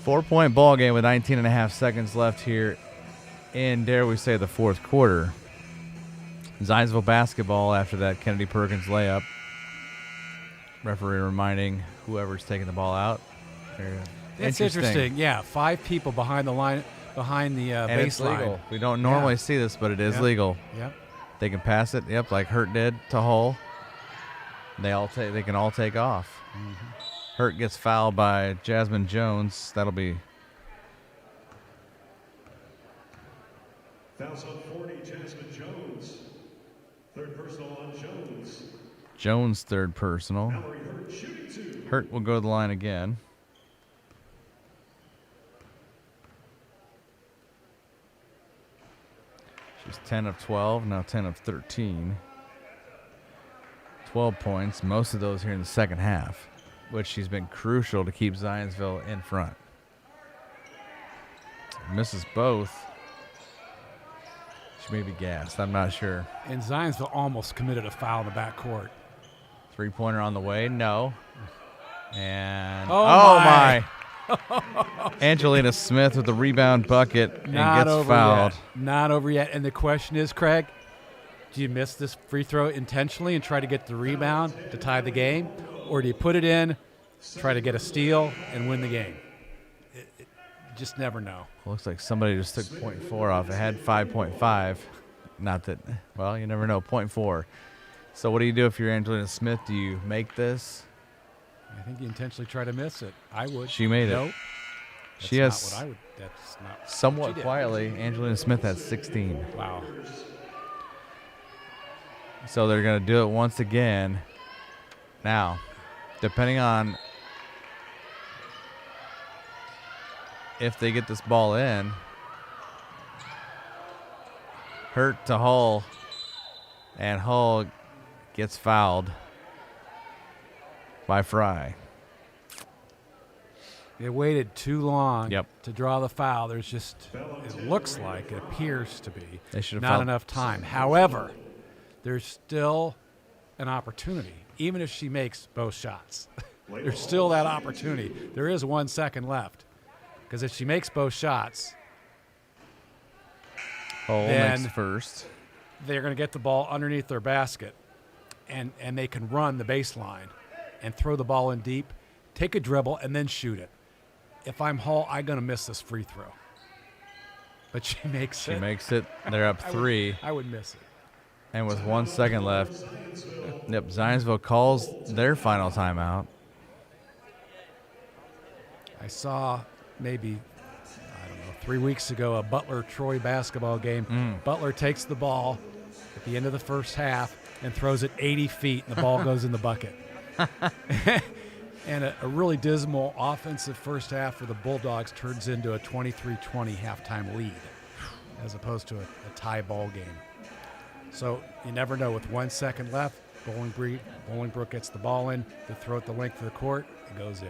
4-point ball game with 19 and a half seconds left here in, dare we say, the 4th quarter. Zionsville basketball after that Kennedy Perkins layup. Referee reminding whoever's taking the ball out. That's interesting. Yeah, 5 people behind the line, behind the and baseline. it's legal. We don't normally see this, but it is legal. Yep. They can pass it. Yep, like Hurt did to Hull. They can all take off. Mm-hmm. Hurt gets fouled by Jasmine Jones. That'll be Fouls on 40, Jasmine Jones. 3rd personal on Jones. Jones' 3rd personal. Mallory Hurt shooting 2. Hurt will go to the line again. She's 10 of 12, now 10 of 13. 12 points, most of those here in the second half, which she's been crucial to keep Zionsville in front. Misses both. She may be gassed. I'm not sure. And Zionsville almost committed a foul in the backcourt. Three-pointer on the way. No. And oh my. Angelina Smith with the rebound bucket and Not gets over fouled. Yet. Not over yet. And the question is, Craig, do you miss this free throw intentionally and try to get the rebound to tie the game? Or do you put it in, try to get a steal, and win the game? You just never know. Looks like somebody just took 0.4 off. It had 5.5. Not that, well, you never know, 0.4. So what do you do if you're Angelina Smith? Do you make this? I think you intentionally try to miss it. I would. She made nope. it. That's She not has what I would. That's not somewhat what she did. quietly, Angelina Smith has 16. Wow. So they're going to do it once again. Now, depending on if they get this ball in, Hurt to Hull, and Hull gets fouled by Fry. They waited too long Yep. to draw the foul. There's just, it looks like, it appears to be They should have not fouled. enough time. However, there's still an opportunity, even if she makes both shots. There's still that opportunity. There is 1 second left. Because if she makes both shots, Hull then makes first. they're going to get the ball underneath their basket, and they can run the baseline and throw the ball in deep, take a dribble, and then shoot it. If I'm Hull, I'm going to miss this free throw. But she makes it. She makes it. They're up 3. I would miss it. And with 1 second left, yep, Zionsville calls their final timeout. I saw maybe, 3 weeks ago, a Butler-Troy basketball game. Butler takes the ball at the end of the first half and throws it 80 feet, and the ball goes in the bucket. And a really dismal offensive first half for the Bulldogs turns into a 23-20 halftime lead as opposed to a tie ball game. So you never know. With 1 second left, Bolingbrook gets the ball in. They throw it the length of the court. It goes in.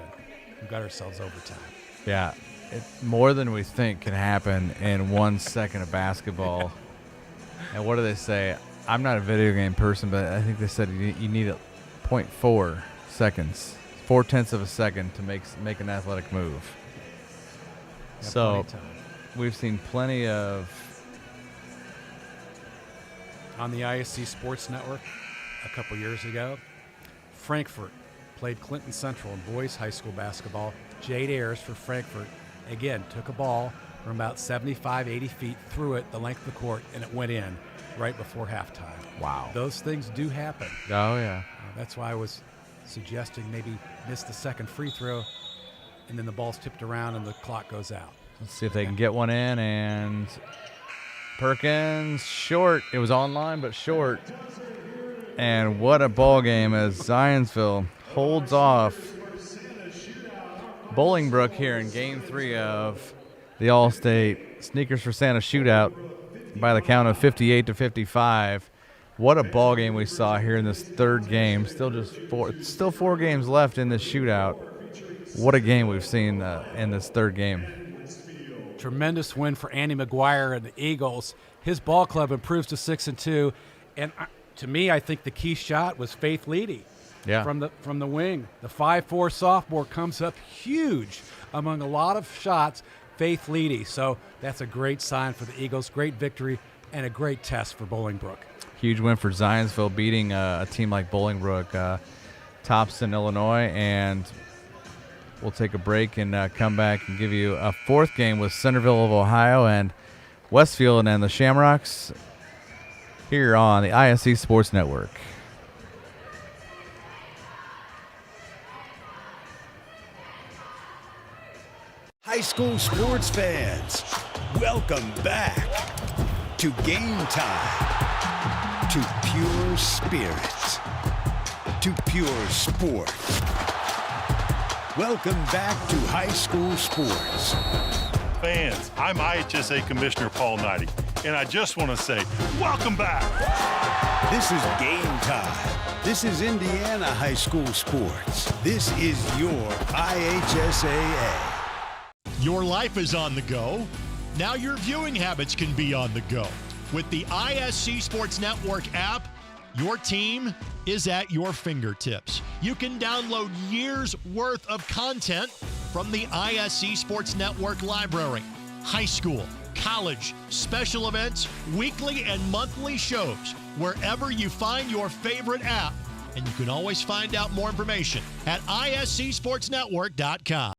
We've got ourselves overtime. Yeah, more than we think can happen in 1 second of basketball. And what do they say? I'm not a video game person, but I think they said you need 0.4 seconds, 0.4 of a second to make an athletic move. Yeah, So plenty of time. we've seen plenty of. On the ISC Sports Network a couple years ago, Frankfurt played Clinton Central in boys high school basketball. Jade Ayers for Frankfurt, again, took a ball from about 75, 80 feet, threw it the length of the court, and it went in right before halftime. Wow. Those things do happen. Oh, yeah. That's why I was suggesting maybe miss the second free throw, and then the ball's tipped around and the clock goes out. Let's see if they can get one in. And Perkins, short. It was online, but short. And what a ball game as Zionsville holds off Bolingbrook here in Game 3 of the All-State Sneakers for Santa Shootout by the count of 58-55. What a ball game we saw here in this third game. Still 4 games left in this shootout. What a game we've seen in this third game. Tremendous win for Andy McGuire and the Eagles. His ball club improves to 6-2, and to me, I think the key shot was Faith Leedy. Yeah. From the wing. The 5'4" sophomore comes up huge among a lot of shots. Faith Leedy. So that's a great sign for the Eagles. Great victory and a great test for Bolingbrook. Huge win for Zionsville, beating a team like Bolingbrook, Topson, Illinois, and we'll take a break and come back and give you a fourth game with Centerville of Ohio and Westfield and the Shamrocks here on the ISC Sports Network. High school sports fans, welcome back to Game Time, to pure spirit, to pure sport. Welcome back to high school sports. Fans, I'm IHSA Commissioner Paul Knighty, and I just want to say, welcome back. This is Game Time. This is Indiana high school sports. This is your IHSAA. Your life is on the go. Now your viewing habits can be on the go With the ISC Sports Network app, your team is at your fingertips. You can download years' worth of content from the ISC Sports Network library. High school, college, special events, weekly and monthly shows, wherever you find your favorite app. And you can always find out more information at iscsportsnetwork.com.